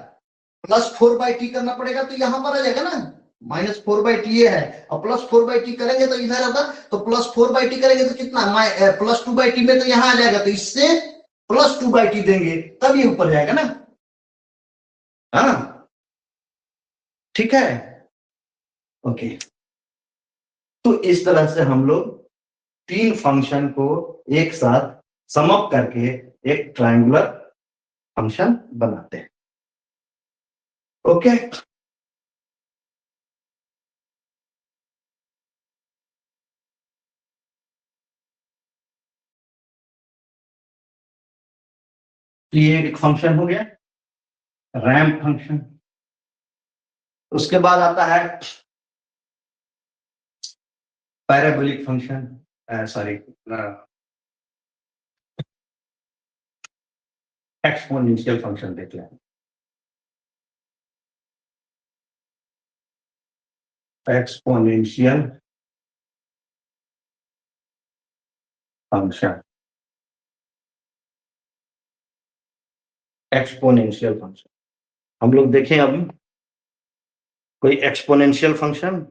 +4/t करना पड़ेगा, तो यहां पर आ जाएगा ना, -4/t ये है, और +4/t करेंगे तो इधर होगा, तो +4/t करेंगे तो कितना? +2/t में तो यहां आ जाएगा, तो इससे +2/t देंगे तब ये ऊपर जाएगा ना। हाँ, ठीक है, ओके। तो इस तरह से हम लोग तीन फंक्शन को एक साथ समअप करके एक ट्रायंगुलर फंक्शन बनाते हैं। ओके, तो ये एक फंक्शन हो गया, रैंप फंक्शन। उसके बाद आता है parabolic function, sorry, exponential function देख लें। एक्सपोनेंशियल फंक्शन, एक्सपोनेंशियल फंक्शन हम लोग देखें अभी कोई exponential function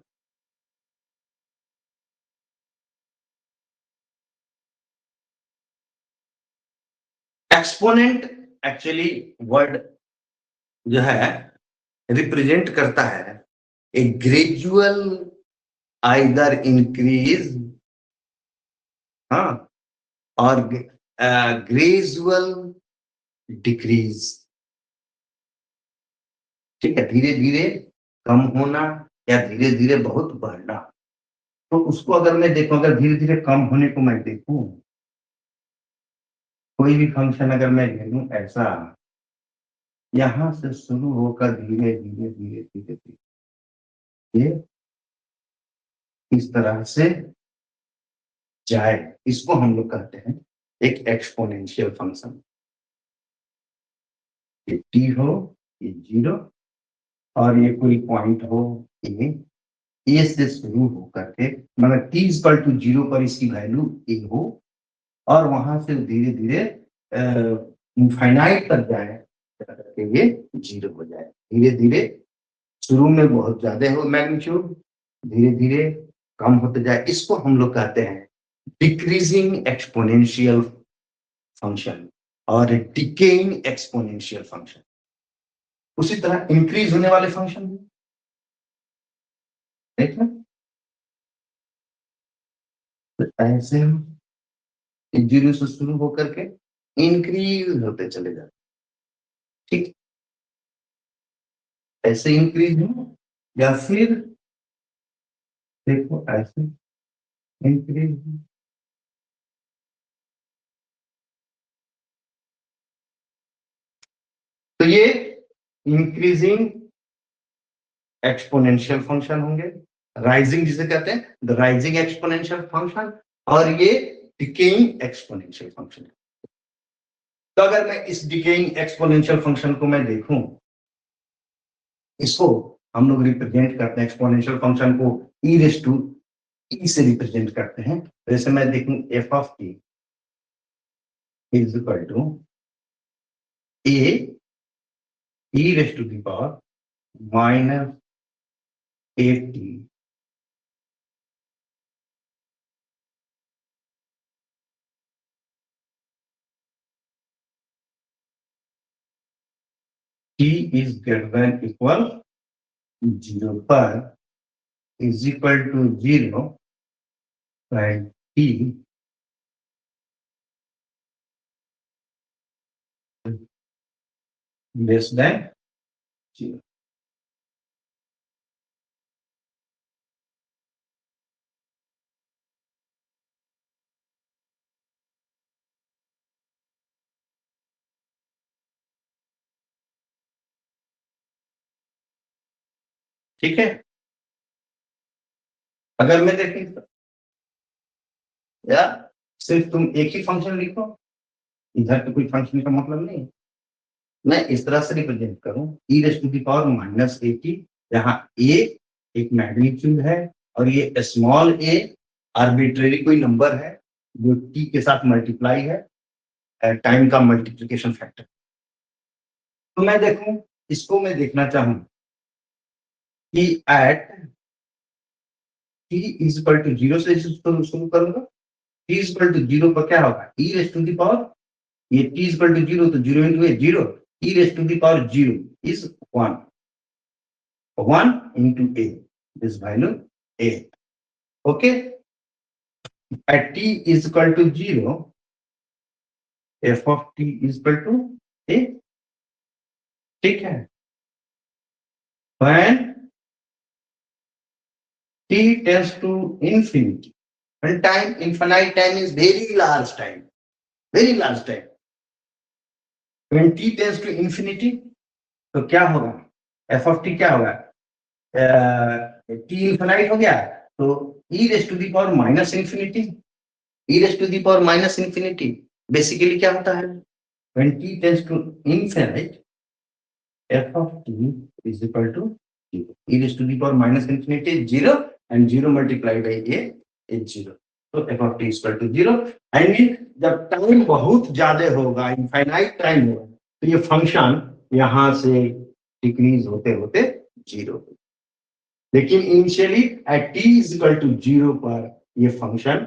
exponent actually word जो है रिप्रेजेंट करता है ए ग्रेजुअल आइदर इंक्रीज हाँ और ग्रेजुअल डिक्रीज। ठीक है, धीरे धीरे कम होना या धीरे धीरे बहुत बढ़ना। तो उसको अगर मैं देखूं, अगर धीरे धीरे कम होने को मैं देखूं, कोई भी फंक्शन अगर मैं ले लूं ऐसा, यहां से शुरू होकर धीरे धीरे धीरे धीरे धीरे ये इस तरह से जाए, इसको हम लोग कहते हैं एक एक्सपोनेंशियल फंक्शन। ये टी हो, ये जीरो, और ये कोई पॉइंट हो ए से शुरू हो करके, मतलब टी इक्वल टू जीरो पर इसकी वैल्यू ए हो और वहां से धीरे धीरे इनफाइनाइट तक जाए करके ये जीरो हो जाए। धीरे धीरे शुरू में बहुत ज्यादा हो मैग्नीट्यूड, धीरे धीरे कम होते जाए, इसको हम लोग कहते हैं डिक्रीजिंग एक्सपोनेंशियल फंक्शन और डिकेइंग एक्सपोनेंशियल फंक्शन। उसी तरह इंक्रीज होने वाले फंक्शन भी देखना, तो ऐसे जीरो से शुरू होकर के इंक्रीज होते चले जाते। ठीक, ऐसे इंक्रीज हो या फिर देखो ऐसे इंक्रीज, तो ये इंक्रीजिंग एक्सपोनेंशियल फंक्शन होंगे, राइजिंग जिसे कहते हैं द राइजिंग एक्सपोनेंशियल फंक्शन, और ये डिकेइंग एक्सपोनेंशियल फंक्शन। तो अगर मैं इस डिकेइंग एक्सपोनेंशियल फंक्शन को मैं देखूं, इसको हम लोग रिप्रेजेंट करते हैं एक्सपोनेंशियल फंक्शन को ई रेस टू ई से रिप्रेजेंट करते हैं। जैसे मैं देखूं f of t is equal to a e raise to the power minus a t t is greater than equal 0 पर is equal to 0 and t less than 0। ठीक है, अगर मैं देखें या सिर्फ तुम एक ही फंक्शन लिखो, इधर तो कोई फंक्शन का मतलब नहीं, मैं इस तरह से रिप्रेजेंट करूं e raise to the power minus a t, जहां ए एक मैग्नीट्यूड है और ये स्मॉल ए आर्बिट्रेरी कोई नंबर है जो टी के साथ मल्टीप्लाई है, टाइम का मल्टीप्लिकेशन फैक्टर। तो मैं देखूं, इसको मैं देखना चाहूं कि at t is equal to zero से शुरू करूंगा, t is equal to zero पर क्या होगा e raise to the power, ये t is equal to zero तो zero into a zero, e raise to the power zero is one, one into a this value a. Okay, at t is equal to zero f of t is equal to a. ठीक है, when t tends to infinity, when time infinite, time is very large time, very large time, when t tends to infinity, तो क्या होगा एफ ऑफ टी क्या होगा, टी इन्फिनाइट हो गया तो e raise to the power minus infinity, e raise to the power minus infinity basically क्या होता है when t tends to infinite, f of t is equal to 0, e raised to the power minus infinity is 0 and 0 multiplied by a is 0, तो f of t is equal to 0। I mean जब टाइम बहुत ज्यादा होगा, इनफाइनाइट टाइम होगा, तो ये फंक्शन यहां से डिक्रीज होते होते 0, लेकिन initially at t is equal to 0 पर ये फंक्शन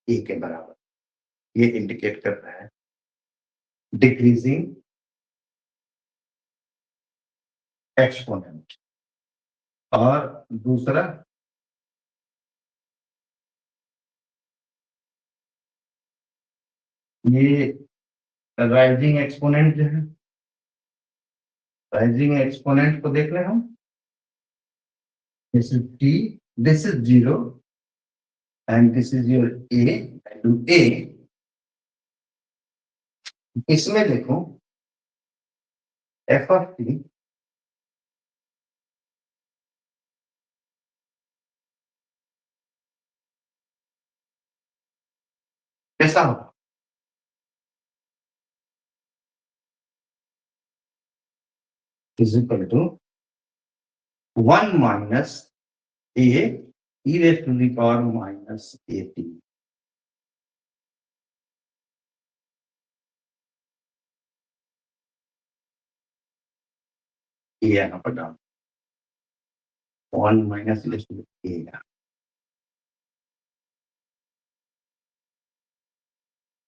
a के बराबर, ये इंडिकेट करता है डिक्रीजिंग एक्सपोनेंट। और दूसरा ये राइजिंग एक्सपोनेंट जो है, राइजिंग एक्सपोनेंट को देख रहे हम, this is t, this is 0 and this is your a, and a इसमें देखो f ऑफ t कैसा होगा, इज इक्वल टू 1 माइनस a e raised to the power minus at, ये यहाँ पर डाल 1 minus e raised to the a,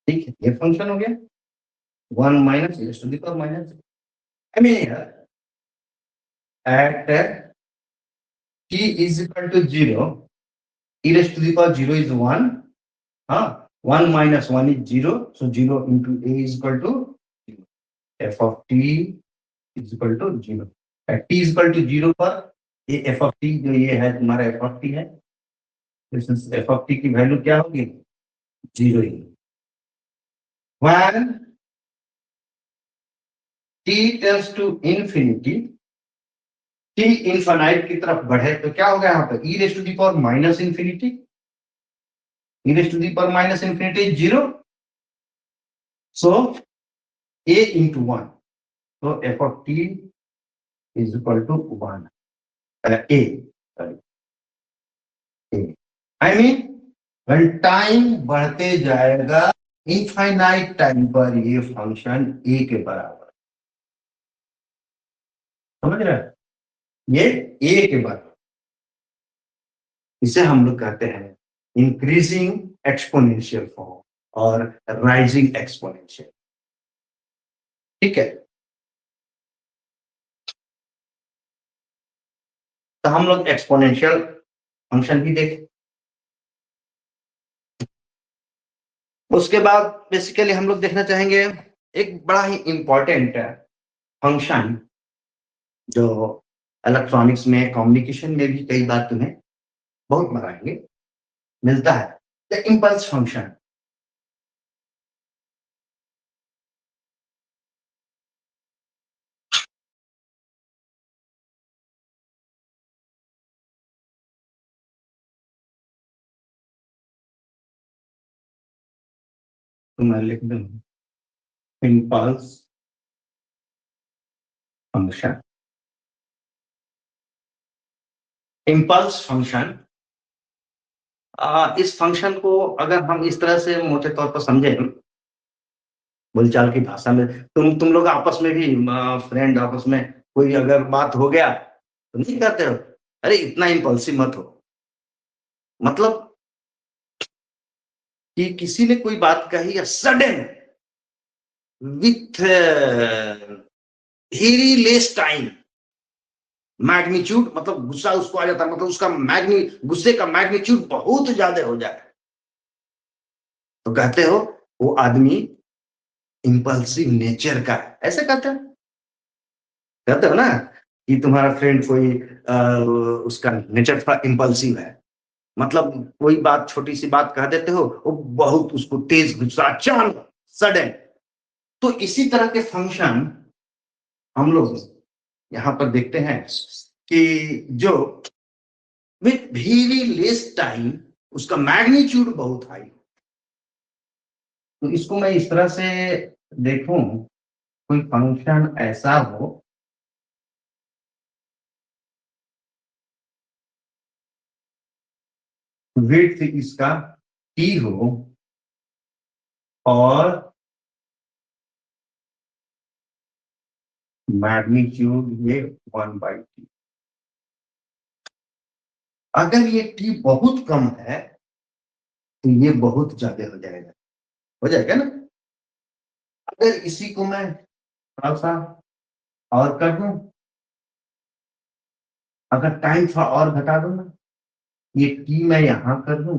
ठीक है, ये फंक्शन हो गया 1 minus e raised to the power minus, I mean at t is equal to 0, e raised to the power 0 is 1, हाँ, 1 minus 1 is 0, so 0 into a is equal to 0. f of t is equal to 0. At t is equal to 0 पर ये f of t जो ये है तुम्हारा f of t है, f of t की वैल्यू क्या होगी, 0 ही। When t tends to infinity, t infinite की तरफ बढ़े तो क्या होगा यहाँ पर, e raised to the power minus infinity, e raised to the power minus infinity is 0, so a into 1, so f of t is equal to 1, a, sorry, a, I mean when time बढ़ते जाएगा इनफाइनाइट टाइम पर ये फंक्शन a के बराबर, समझ रहे हैं, ये a के बराबर, इसे हम लोग कहते हैं इंक्रीजिंग एक्सपोनेंशियल फॉर्म और राइजिंग एक्सपोनेंशियल, ठीक है। तो हम लोग एक्सपोनेंशियल फंक्शन भी देखें, उसके बाद बेसिकली हम लोग देखना चाहेंगे एक बड़ा ही इंपॉर्टेंट फंक्शन जो इलेक्ट्रॉनिक्स में कम्युनिकेशन में भी कई बार तुम्हें बहुत मराएंगे मिलता है, द इम्पल्स फंक्शन। तो मैं लिख दूं इम्पल्स फंक्शन, इम्पल्स फंक्शन, इस फंक्शन को अगर हम इस तरह से मोटे तौर पर समझें, बोलचाल की भाषा में, तुम लोग आपस में भी फ्रेंड आपस में कोई अगर बात हो गया तो नहीं कहते हो अरे इतना इम्पल्सिव मत हो, मतलब कि किसी ने कोई बात कही sudden with very less time magnitude, मतलब गुस्सा उसको आ जाता है, मतलब उसका गुस्से का मैग्नीट्यूड बहुत ज्यादा हो जाए तो कहते हो वो आदमी इम्पल्सिव नेचर का है, ऐसे कहते हो ना कि तुम्हारा फ्रेंड कोई उसका नेचर थोड़ा इम्पल्सिव है, मतलब कोई बात छोटी सी बात कह देते हो वो बहुत उसको तेज गुस्सा अचानक सडन। तो इसी तरह के फंक्शन हम लोग यहाँ पर देखते हैं कि जो विथ वेरी लेस टाइम उसका मैग्नीट्यूड बहुत हाई, तो इसको मैं इस तरह से देखूं, कोई फंक्शन ऐसा हो विड्थ इसका t हो और मैग्नीट्यूड ये 1/t। अगर ये t बहुत कम है तो ये बहुत ज्यादा हो जाएगा ना। अगर इसी को मैं थोड़ा सा और कर दूं, अगर टाइम थोड़ा और घटा दूं ना, ये t मैं यहां कर दूं,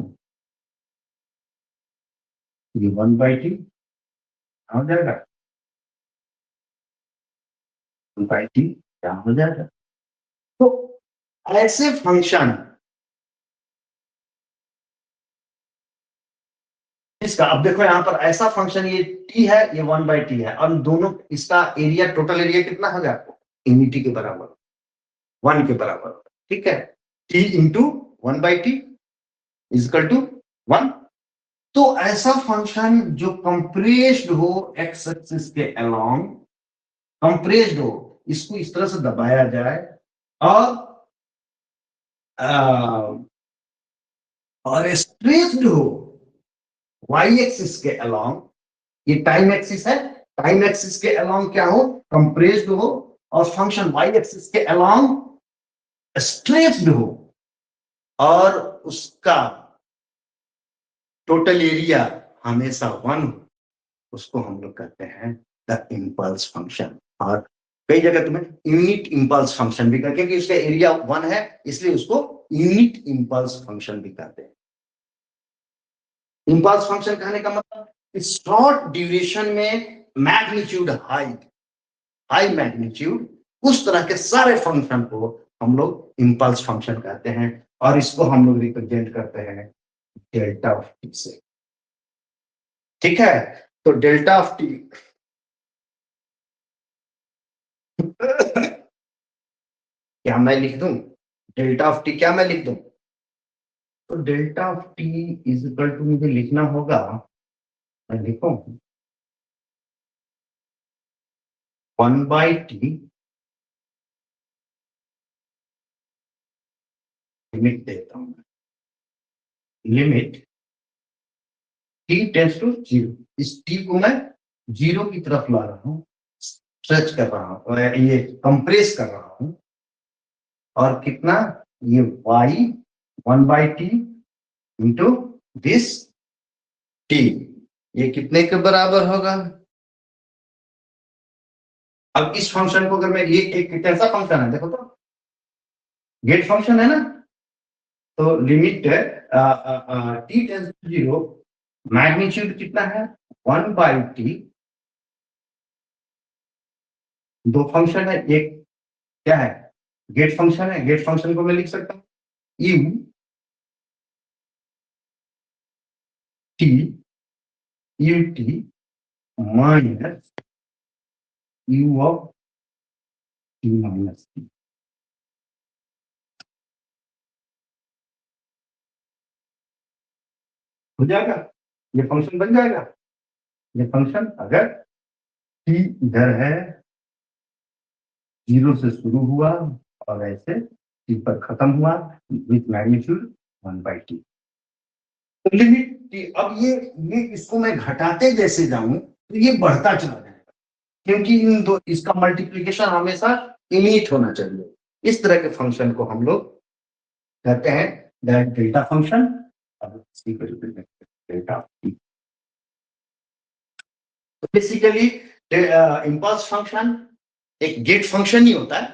ये 1/t हो जाएगा, 1/t क्या हो जाएगा। तो ऐसे फंक्शन इसका, अब देखो यहां पर ऐसा फंक्शन, ये t है, ये 1/t है, और दोनों इसका एरिया, टोटल एरिया कितना होगा, यूनिटी के बराबर, 1 के बराबर, ठीक है। t into 1/t is equal to 1। तो ऐसा फंक्शन जो कंप्रेस्ड हो एक्स एक्सिस के अलोंग, कंप्रेस्ड हो, इसको इस तरह से दबाया जाए, और और स्ट्रेच्ड हो वाई एक्सिस के अलोंग, ये टाइम एक्सिस है, टाइम एक्सिस के अलोंग क्या हो, कंप्रेस्ड हो, और फंक्शन वाई एक्सिस के अलोंग स्ट्रेच्ड हो, और उसका टोटल एरिया हमेशा 1 हो, उसको हम लोग कहते हैं द इम्पल्स फंक्शन। और कई जगह तुम्हें यूनिट इम्पल्स फंक्शन भी कहते हैं, क्योंकि उसका एरिया 1 है, इसलिए उसको यूनिट इम्पल्स फंक्शन भी कहते हैं। इम्पल्स फंक्शन कहने का मतलब शॉर्ट ड्यूरेशन में मैग्नीट्यूड हाई, हाई मैग्नीट्यूड, उस तरह के सारे फंक्शन को हम लोग इम्पल्स फंक्शन कहते हैं, और इसको हम लोग रिप्रेजेंट करते हैं डेल्टा ऑफ टी से। ठीक है, तो डेल्टा ऑफ टी क्या मैं लिख दूं, डेल्टा ऑफ टी क्या मैं लिख दूं, तो delta of t is equal to, मुझे लिखना होगा, मैं लिखूं 1/t, लिमिट देता हूं, लिमिट t टेंस टू 0, इस t को मैं 0 की तरफ ला रहा हूं, स्ट्रेच कर रहा हूं, ये कंप्रेस कर रहा हूं, और कितना, ये y 1/t into this t, ये कितने के बराबर होगा। अब इस फंक्शन को अगर मैं, ये एक कैसा फंक्शन है देखो तो, गेट फंक्शन है ना, तो limit t tends to 0, magnitude कितना है 1/t, दो फंक्शन है, एक क्या है, गेट फंक्शन है, गेट फंक्शन को मैं लिख सकता हूँ u t u t minus u of t minus t, हो जाएगा, ये फंक्शन बन जाएगा। ये फंक्शन अगर t इधर है, 0 से शुरू हुआ और ऐसे t पर खत्म हुआ, विथ मैग्नीट्यूड 1/t, तो लिमिट, अब ये इसको मैं घटाते जैसे जाऊं तो ये बढ़ता चला जाएगा, क्योंकि इन दो, इसका मल्टीप्लीकेशन हमेशा इनिट होना चाहिए। इस तरह के फंक्शन को हम लोग कहते हैं डेल्टा फंक्शन। अब इसी को रिप्रेजेंट डेल्टा टी। तो बेसिकली इम्पल्स फंक्शन एक गेट फंक्शन ही होता है,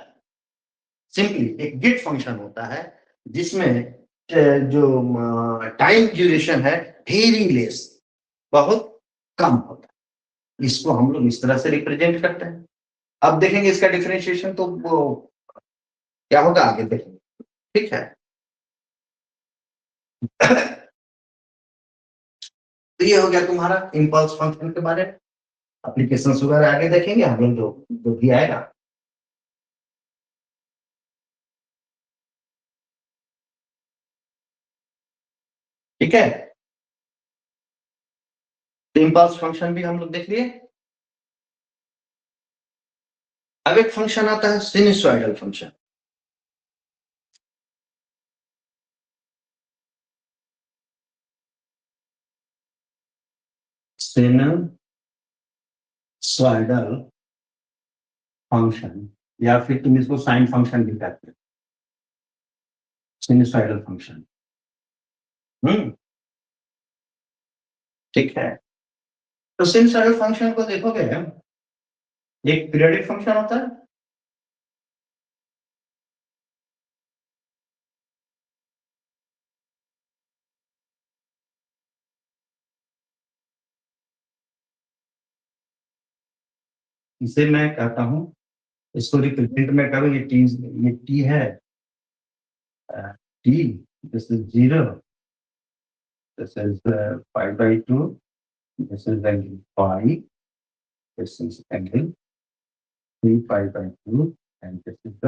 सिंपली एक गेट फंक्शन होता है, जिसमें जो टाइम ड्यूरेशन है वेरी लेस, बहुत कम होता है, इसको हम लोग इस तरह से रिप्रेजेंट करते हैं। अब देखेंगे इसका डिफरेंशिएशन, तो वो क्या होगा आगे देखेंगे, ठीक है। तो ये हो गया तुम्हारा इम्पल्स फंक्शन के बारे में। एप्लीकेशन वगैरह आगे देखेंगे हम लोग, जो भी आएगा। ठीक है, तो इम्पल्स फंक्शन भी हम लोग देख लिए। अब एक फंक्शन आता है सिनुसॉइडल फंक्शन। सिनुसॉइडल फंक्शन, या फिर तुम इसको साइन फंक्शन भी कहते हो, सिनुसॉइडल फंक्शन। ठीक है, तो सिनुसॉइडल फंक्शन को देखोगे, एक पीरियोडिक फंक्शन होता है, इसे मैं कहता हूं, इसको रिप्रेजेंट में करूं, ये टी है, t, this is 0, this is 5/2, this is angle 5, this is angle 3π/2, and this is the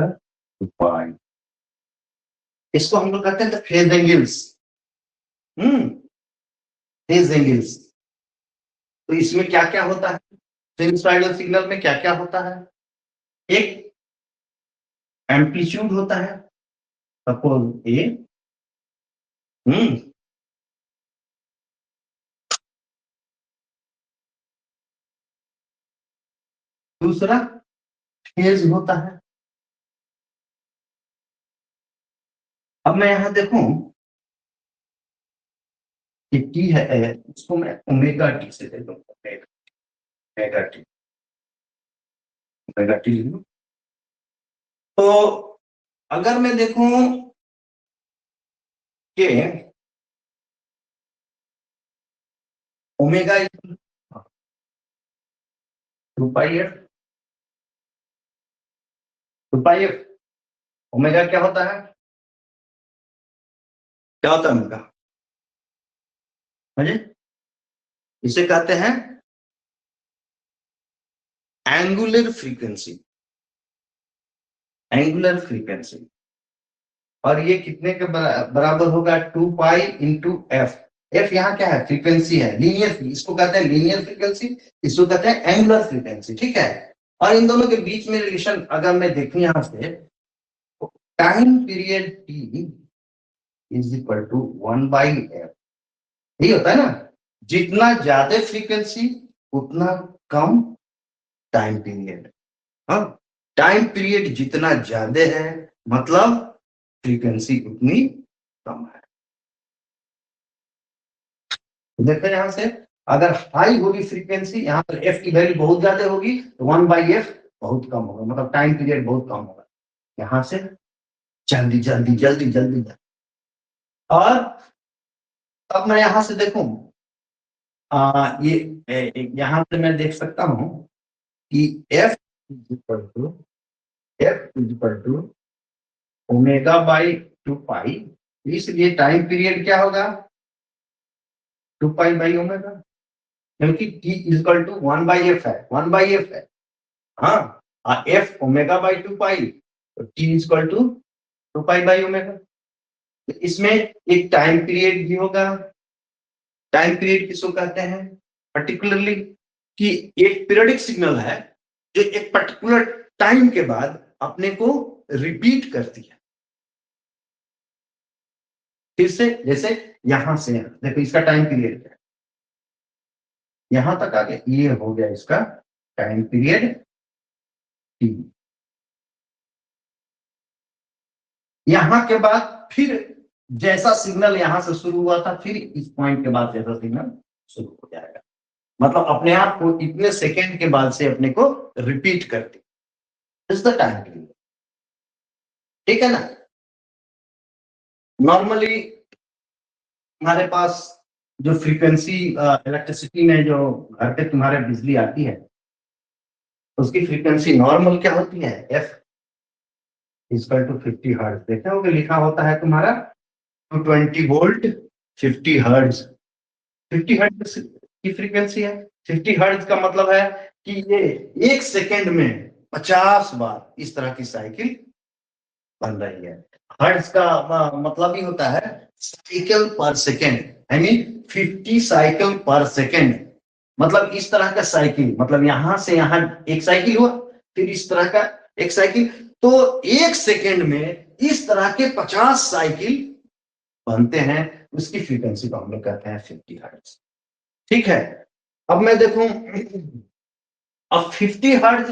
2π। इसको हम लोग कहते हैं फेज एंगल्स। Phase angles. तो इसमें क्या क्या होता है, साइनुसॉइडल सिग्नल में क्या क्या होता है, एक एम्पलीट्यूड होता है, सपोज ए, दूसरा फेज होता है। अब मैं यहां देखूं कि टी है, उसको मैं ओमेगा टी से दे दूंगा, ओमेगा टी, ओमेगा टी लिख लूं। तो अगर मैं देखूं कि ओमेगा 2πf, 2πf, ओमेगा क्या होता है, क्या होता है ओमेगा, समझे, इसे कहते हैं एंगुलर फ्रीक्वेंसी, एंगुलर फ्रीक्वेंसी। और ये कितने के बराबर होगा, 2π इंटू एफ। एफ यहाँ क्या है, फ्रीक्वेंसी है, लीनियर, इसको कहते हैं लीनियर फ्रीक्वेंसी, इसको कहते हैं एंगुलर फ्रीक्वेंसी। ठीक है, और इन दोनों के बीच में रिलेशन अगर मैं देखूं यहां से, time period t is equal to 1/f, यही होता है ना, जितना ज्यादा फ्रीक्वेंसी उतना कम टाइम पीरियड। हाँ, टाइम पीरियड जितना ज्यादा है मतलब फ्रीक्वेंसी उतनी कम है। देखते हैं यहां से, अगर हाई होगी फ्रीक्वेंसी, यहाँ पर एफ की वैल्यू बहुत ज्यादा होगी, तो 1/f बहुत कम होगा, मतलब टाइम पीरियड बहुत कम होगा। यहां से जल्दी जल्दी जल्दी जल्दी जल्दी। और अब मैं यहां से देखूं, यहां से मैं देख सकता हूं कि f इज इक्वल टू ω/2π, इसलिए टाइम पीरियड क्या होगा, 2π/ω, क्योंकि t इक्वल टू 1/f है, 1/f है। हाँ, f ω/2π, तो t इक्वल टू 2π/ω। इसमें एक टाइम पीरियड भी होगा। टाइम पीरियड किसको कहते हैं, पर्टिकुलरली कि एक पीरियडिक सिग्नल है जो एक पर्टिकुलर टाइम के बाद अपने को रिपीट करती है। फिर से, जैसे यहां से देखो, इसका टाइम पीरियड क्या है, यहां तक आ गया, ये हो गया इसका टाइम पीरियड टी। यहां के बाद फिर जैसा सिग्नल यहां से शुरू हुआ था, फिर इस पॉइंट के बाद जैसा सिग्नल शुरू हो जाएगा, मतलब अपने आप को इतने सेकेंड के बाद से अपने को रिपीट करती, इज द टाइम पीरियड। ठीक है ना, नॉर्मली हमारे पास जो फ्रीक्वेंसी इलेक्ट्रिसिटी में जो घर पे तुम्हारे बिजली आती है, उसकी फ्रीक्वेंसी नॉर्मल क्या होती है, एफ इक्वल टू 50 हर्ट्ज। देखते होगे लिखा होता है तुम्हारा 220 वोल्ट 50 हर्ट्ज। 50 हर्ट्ज की फ्रीक्वेंसी है। 50 हर्ट्ज का मतलब है कि ये एक सेकेंड में 50 बार इस तरह की साइकिल बन रही है। हर्ट्ज का मतलब ही होता है साइकिल पर सेकेंड, आई मीन 50 साइकिल पर सेकेंड, मतलब इस तरह का साइकिल, मतलब यहां से यहां एक साइकिल हुआ, फिर इस तरह का एक साइकिल, तो एक सेकेंड में इस तरह के 50 साइकिल बनते हैं, उसकी फ्रीक्वेंसी को हम लोग कहते हैं 50 हर्ट्ज। ठीक है, अब मैं देखूं, अब 50 हर्ट्ज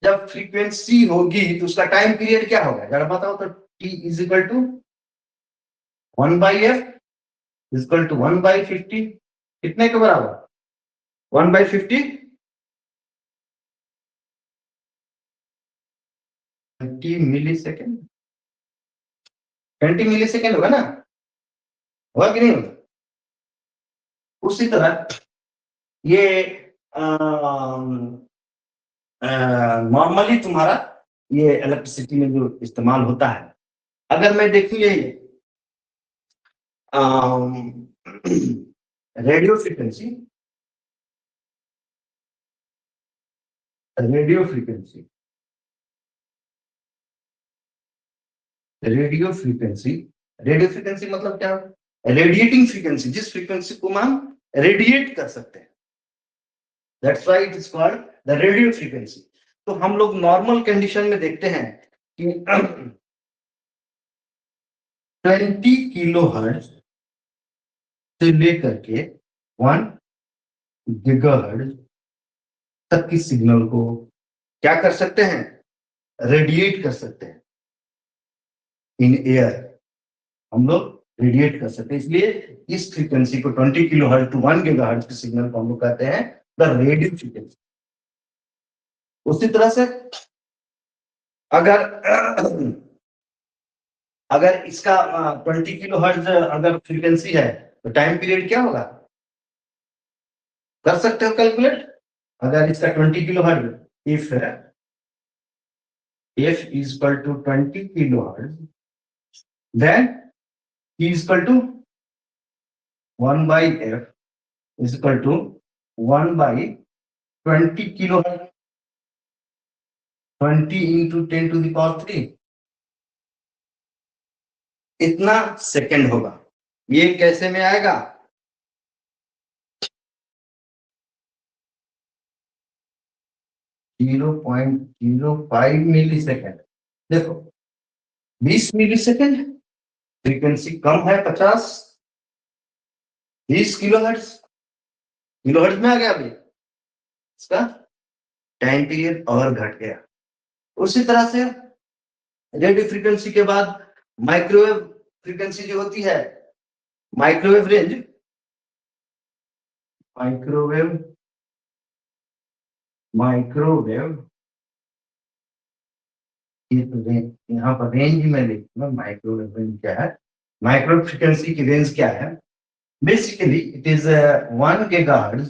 जब फ्रीक्वेंसी होगी तो उसका टाइम पीरियड क्या होगा, जरा बताओ तो। T is equal to 1/f is equal to 1/50, कितने के बराबर, 1/50, 20 मिली सेकेंड, 20 मिली सेकेंड होगा ना, होगा कि नहीं होगा। उसी तरह ये नॉर्मली तुम्हारा ये इलेक्ट्रिसिटी में जो इस्तेमाल होता है, अगर मैं देखूं ये radio frequency, radio frequency, radio frequency, radio frequency मतलब क्या, रेडिएटिंग फ्रीक्वेंसी, जिस फ्रीक्वेंसी को हम रेडिएट कर सकते हैं, that's why it is called the radio frequency. तो हम लोग नॉर्मल कंडीशन में देखते हैं कि 20 किलो हर्ट्ज से लेकर के 1 गीगाहर्ट्ज तक की सिग्नल को क्या कर सकते हैं, रेडिएट कर सकते हैं इन एयर, हम लोग रेडिएट कर सकते हैं। इसलिए इस फ्रीक्वेंसी को 20 किलो हर्ट्ज टू 1 गीगाहर्ट्ज के सिग्नल को हम लोग कहते हैं द रेडियो फ्रीक्वेंसी। उसी तरह से अगर अगर इसका 20 किलो हर्ट्ज अगर फ्रीक्वेंसी है तो टाइम पीरियड क्या होगा, कर सकते हो कैलकुलेट। अगर इसका 20 kilo hertz, if is equal to 20 kilo hertz, then E is equal to 1/f is equal to 1/20 kilohertz, 20 into 10 to the power 3, इतना सेकंड होगा। ये कैसे में आएगा, 0.05 मिली सेकेंड। देखो 20 मिली सेकेंड, फ्रीक्वेंसी कम है 50, 20 किलोहर्ट्ज, किलोहर्ट्ज में आ गया अभी, इसका टाइम पीरियड और घट गया। उसी तरह से रेडियो फ्रीक्वेंसी के बाद माइक्रोवेव फ्रीक्वेंसी जो होती है, माइक्रोवेव रेंज, माइक्रोवेव, माइक्रोवेव यहाँ पर रेंज में लिखूंगा, माइक्रोवेव रेंज क्या है, माइक्रो फ्रीक्वेंसी की रेंज क्या है, basically it is 1 gigahertz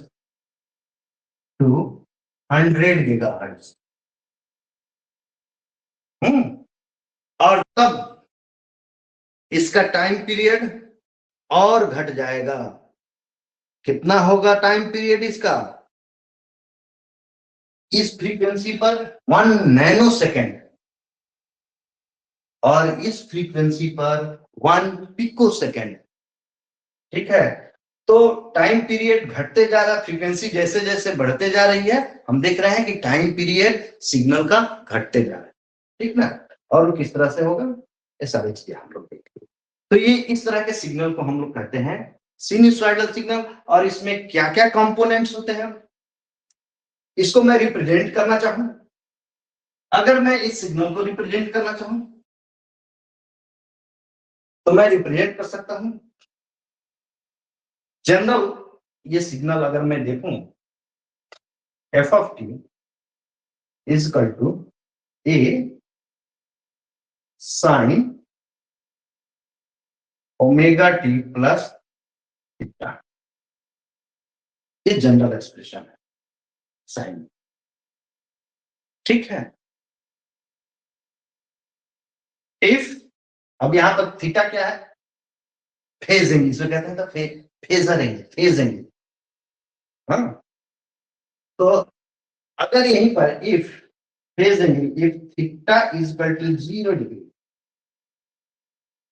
to 100 gigahertz. और तब इसका टाइम पीरियड और घट जाएगा, कितना होगा टाइम पीरियड इसका, इस फ्रीक्वेंसी पर 1 नैनो सेकेंड और इस फ्रीक्वेंसी पर 1 पिको सेकेंड। ठीक है, तो टाइम पीरियड घटते जा रहा है, फ्रीक्वेंसी जैसे जैसे बढ़ते जा रही है, हम देख रहे हैं कि टाइम पीरियड सिग्नल का घटते जा रहा है। ठीक ना, और वो किस तरह से होगा, ये सारी चीजें हम लोग देखेंगे। तो ये इस तरह के सिग्नल को हम लोग कहते हैं सिनुसॉइडल सिग्नल। और इसमें क्या क्या कंपोनेंट्स होते हैं, इसको मैं रिप्रेजेंट करना चाहूं, अगर मैं इस सिग्नल को रिप्रेजेंट करना चाहूं तो मैं रिप्रेजेंट कर सकता हूं। जनरल ये सिग्नल अगर मैं देखूं, f of t is equal to a sine omega t plus theta, ये जनरल एक्सप्रेशन है साइन। ठीक है, इफ, अब यहां पर थीटा क्या है, फेज एंगल, इसको कहते हैं तो फेजर एंगल, फेज एंगल। हाँ, तो अगर यहीं पर if phase angle, if theta is equal to 0 degree,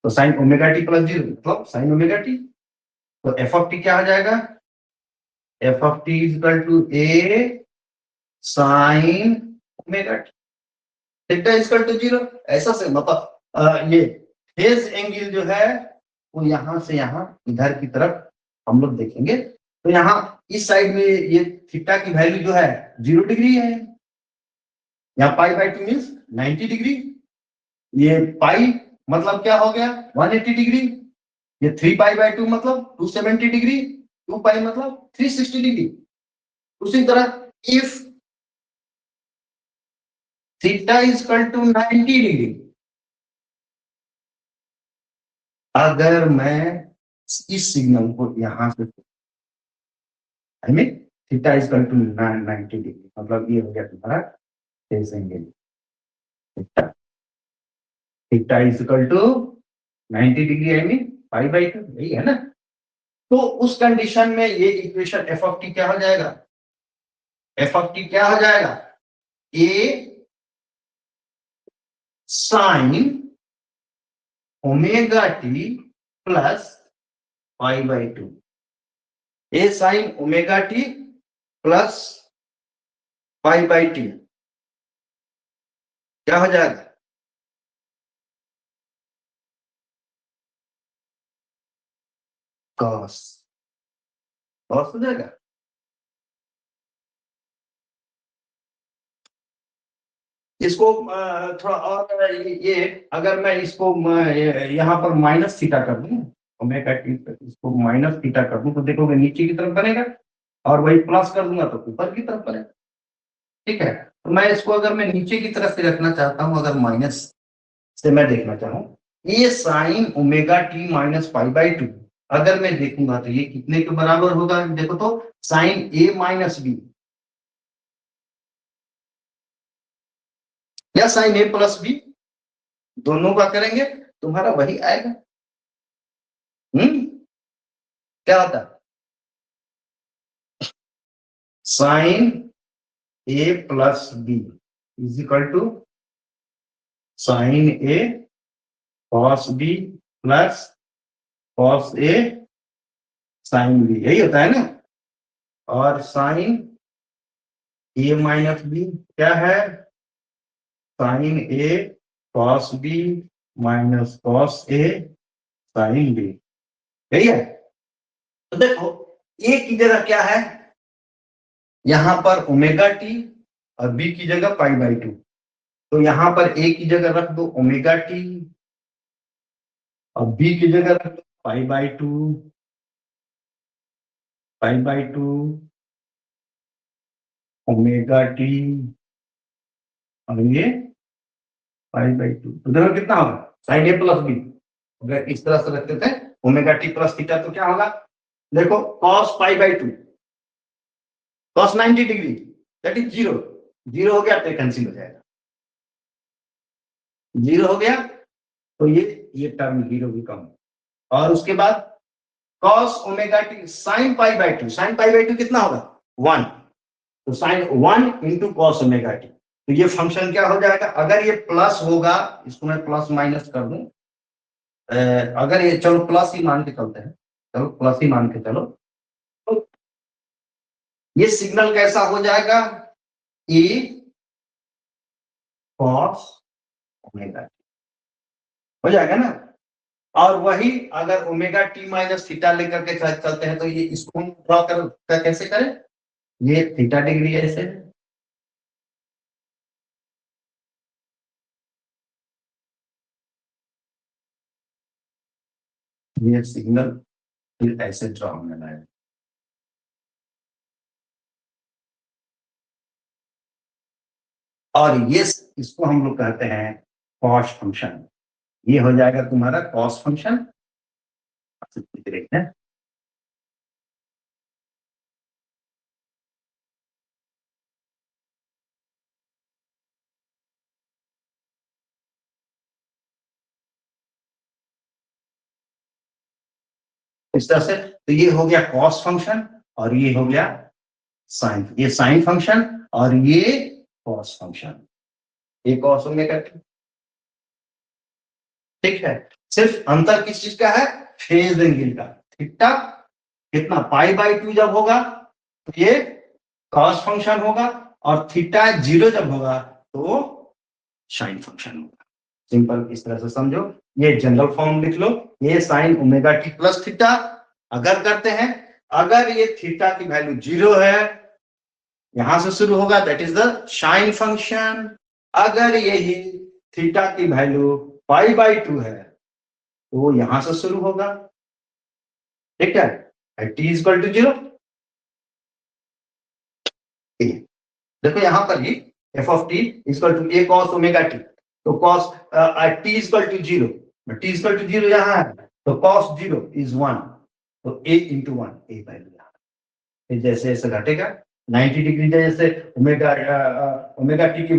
तो साइन ओमेगा टी प्लस 0 मतलब साइन ओमेगा टी, तो एफ ऑफ टी क्या हो जाएगा, f of t is equal to a sine omega t, theta is equal to 0। ऐसा से मतलब ये फेज एंगल जो है वो यहां से यहां इधर की तरफ हम लोग देखेंगे, तो यहाँ इस साइड में ये थीटा की वैल्यू जो है 0 डिग्री है, यहाँ पाई बाई 2 मीन्स 90 डिग्री, ये पाई मतलब क्या हो गया 180 डिग्री, ये 3 पाई बाई 2 मतलब 270 डिग्री, 2 पाई मतलब 360 डिग्री। उसी तरह if theta is equal to 90 degree, अगर मैं इस सिग्नल को यहां से I mean theta is equal to 90 degree, मतलब ये हो गया तुम्हारा phase angle. Theta theta is equal to 90 degree I mean pi by 2, यही है ना। तो उस कंडीशन में ये इक्वेशन एफ ऑफ टी क्या हो जाएगा, एफ ऑफ टी क्या हो जाएगा, a sine omega t plus pi by 2, a sine omega t plus pi by t क्या हो जाएगा, कॉस, कॉस हो जाएगा। इसको थोड़ा और ये अगर मैं इसको यहाँ पर माइनस थीटा कर दूं, ओमेगा टी इसको माइनस थीटा कर दूं तो देखोगे नीचे की तरफ बनेगा, और वही प्लस कर दूंगा तो ऊपर की तरफ बनेगा। ठीक है, तो मैं इसको अगर मैं नीचे की तरफ से रखना चाहता हूं, अगर माइनस से मैं देखना चाहूँ, ये sign omega T minus pi by 2 अगर मैं देखूंगा तो ये कितने के बराबर होगा, देखो तो साइन ए माइनस बी या साइन ए प्लस बी, दोनों का करेंगे तुम्हारा वही आएगा। क्या होता है, sine a plus b is equal to sine a cos b plus cos a sine b, यही होता है ना। और साइन ए माइनस बी क्या है, sine a cos B minus cos a sine b, यही है। तो देखो ए की जगह क्या है, यहां पर ओमेगा टी और बी की जगह पाई बाई 2, तो यहां पर ए की जगह रख दो ओमेगा टी और बी की जगह रख दो पाई by 2, pi by 2 omega T और ये पाई बाई 2, तो देखो कितना होगा साइन ए प्लस बी। अगर इस तरह से रखते थे ओमेगा टी प्लस थीटा तो क्या होगा, देखो cos pi by 2 cos 90 degree that is 0, 0 हो गया तो कैंसिल हो जाएगा, 0 हो गया तो ये टर्म 0 भी कम, और उसके बाद cos omega t sine pi by 2, sine pi by 2 कितना होगा 1, तो sine 1 into cos omega t, तो ये फंक्शन क्या हो जाएगा, अगर ये प्लस होगा, इसको मैं प्लस माइनस कर दूं, अगर ये चलो प्लस ही मान के चलते हैं, चलो प्लस ही मान के चलो, तो ये सिग्नल कैसा हो जाएगा, ए कॉस ओमेगा टी हो जाएगा ना। और वही अगर ओमेगा टी माइनस थीटा लेकर के चलते हैं तो ये इसको ड्रॉ कर कैसे करें, ये थीटा डिग्री ऐसे, ये सिग्नल फिर ऐसे ड्रॉ होने लगा, और ये इसको हम लोग कहते हैं कॉस फंक्शन, ये हो जाएगा तुम्हारा कॉस फंक्शन। इस तरह से, तो ये हो गया कॉस फंक्शन और ये हो गया साइन, ये साइन फंक्शन और ये कॉस फंक्शन, ये कॉस ओमेगा टी। ठीक है, सिर्फ अंतर किस चीज का है, फेज एंगल का, थीटा कितना पाई बाई 2 जब होगा तो ये कॉस फंक्शन होगा, और थीटा 0 जब होगा तो साइन फंक्शन होगा। सिंपल इस तरह से समझो, ये जनरल फॉर्म लिख लो, ये sign omega t plus theta अगर करते हैं, अगर ये थीटा की वैल्यू 0 है, यहां से शुरू होगा that is the sine function, अगर यही थीटा की वैल्यू π/2 है तो वो यहां से शुरू होगा, ठीक है, t इक्वल टू 0। देखो यहां पर ही f of t equal to a cos omega t, तो cos t equal to 0, t equal to 0 यहां है, तो cos 0 इज 1, तो a इंटू 1 a वैल्यू यहां, फिर जैसे जैसे घटेगा 90 डिग्री जैसे ओमेगा टी की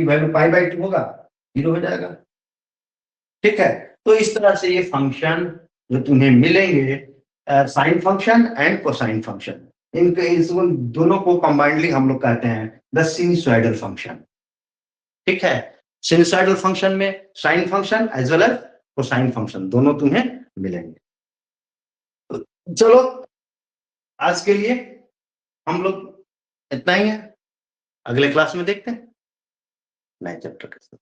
वैल्यू π/2 होगा, 0 हो जाएगा, ठीक है। तो इस तरह से ये फंक्शन जो तुम्हें मिलेंगे, sine function and cosine function, इनके इस दोनों को कंबाइंडली हम लोग कहते हैं द सिनुसॉइडल फंक्शन, ठीक है। सिनुसॉइडल फंक्शन में sine function as well as cosine function दोनों तुम्हें मिलेंगे। तो चलो आज के लिए हम लोग इतना ही है, अगले क्लास में देखते हैं नए चैप्टर के साथ।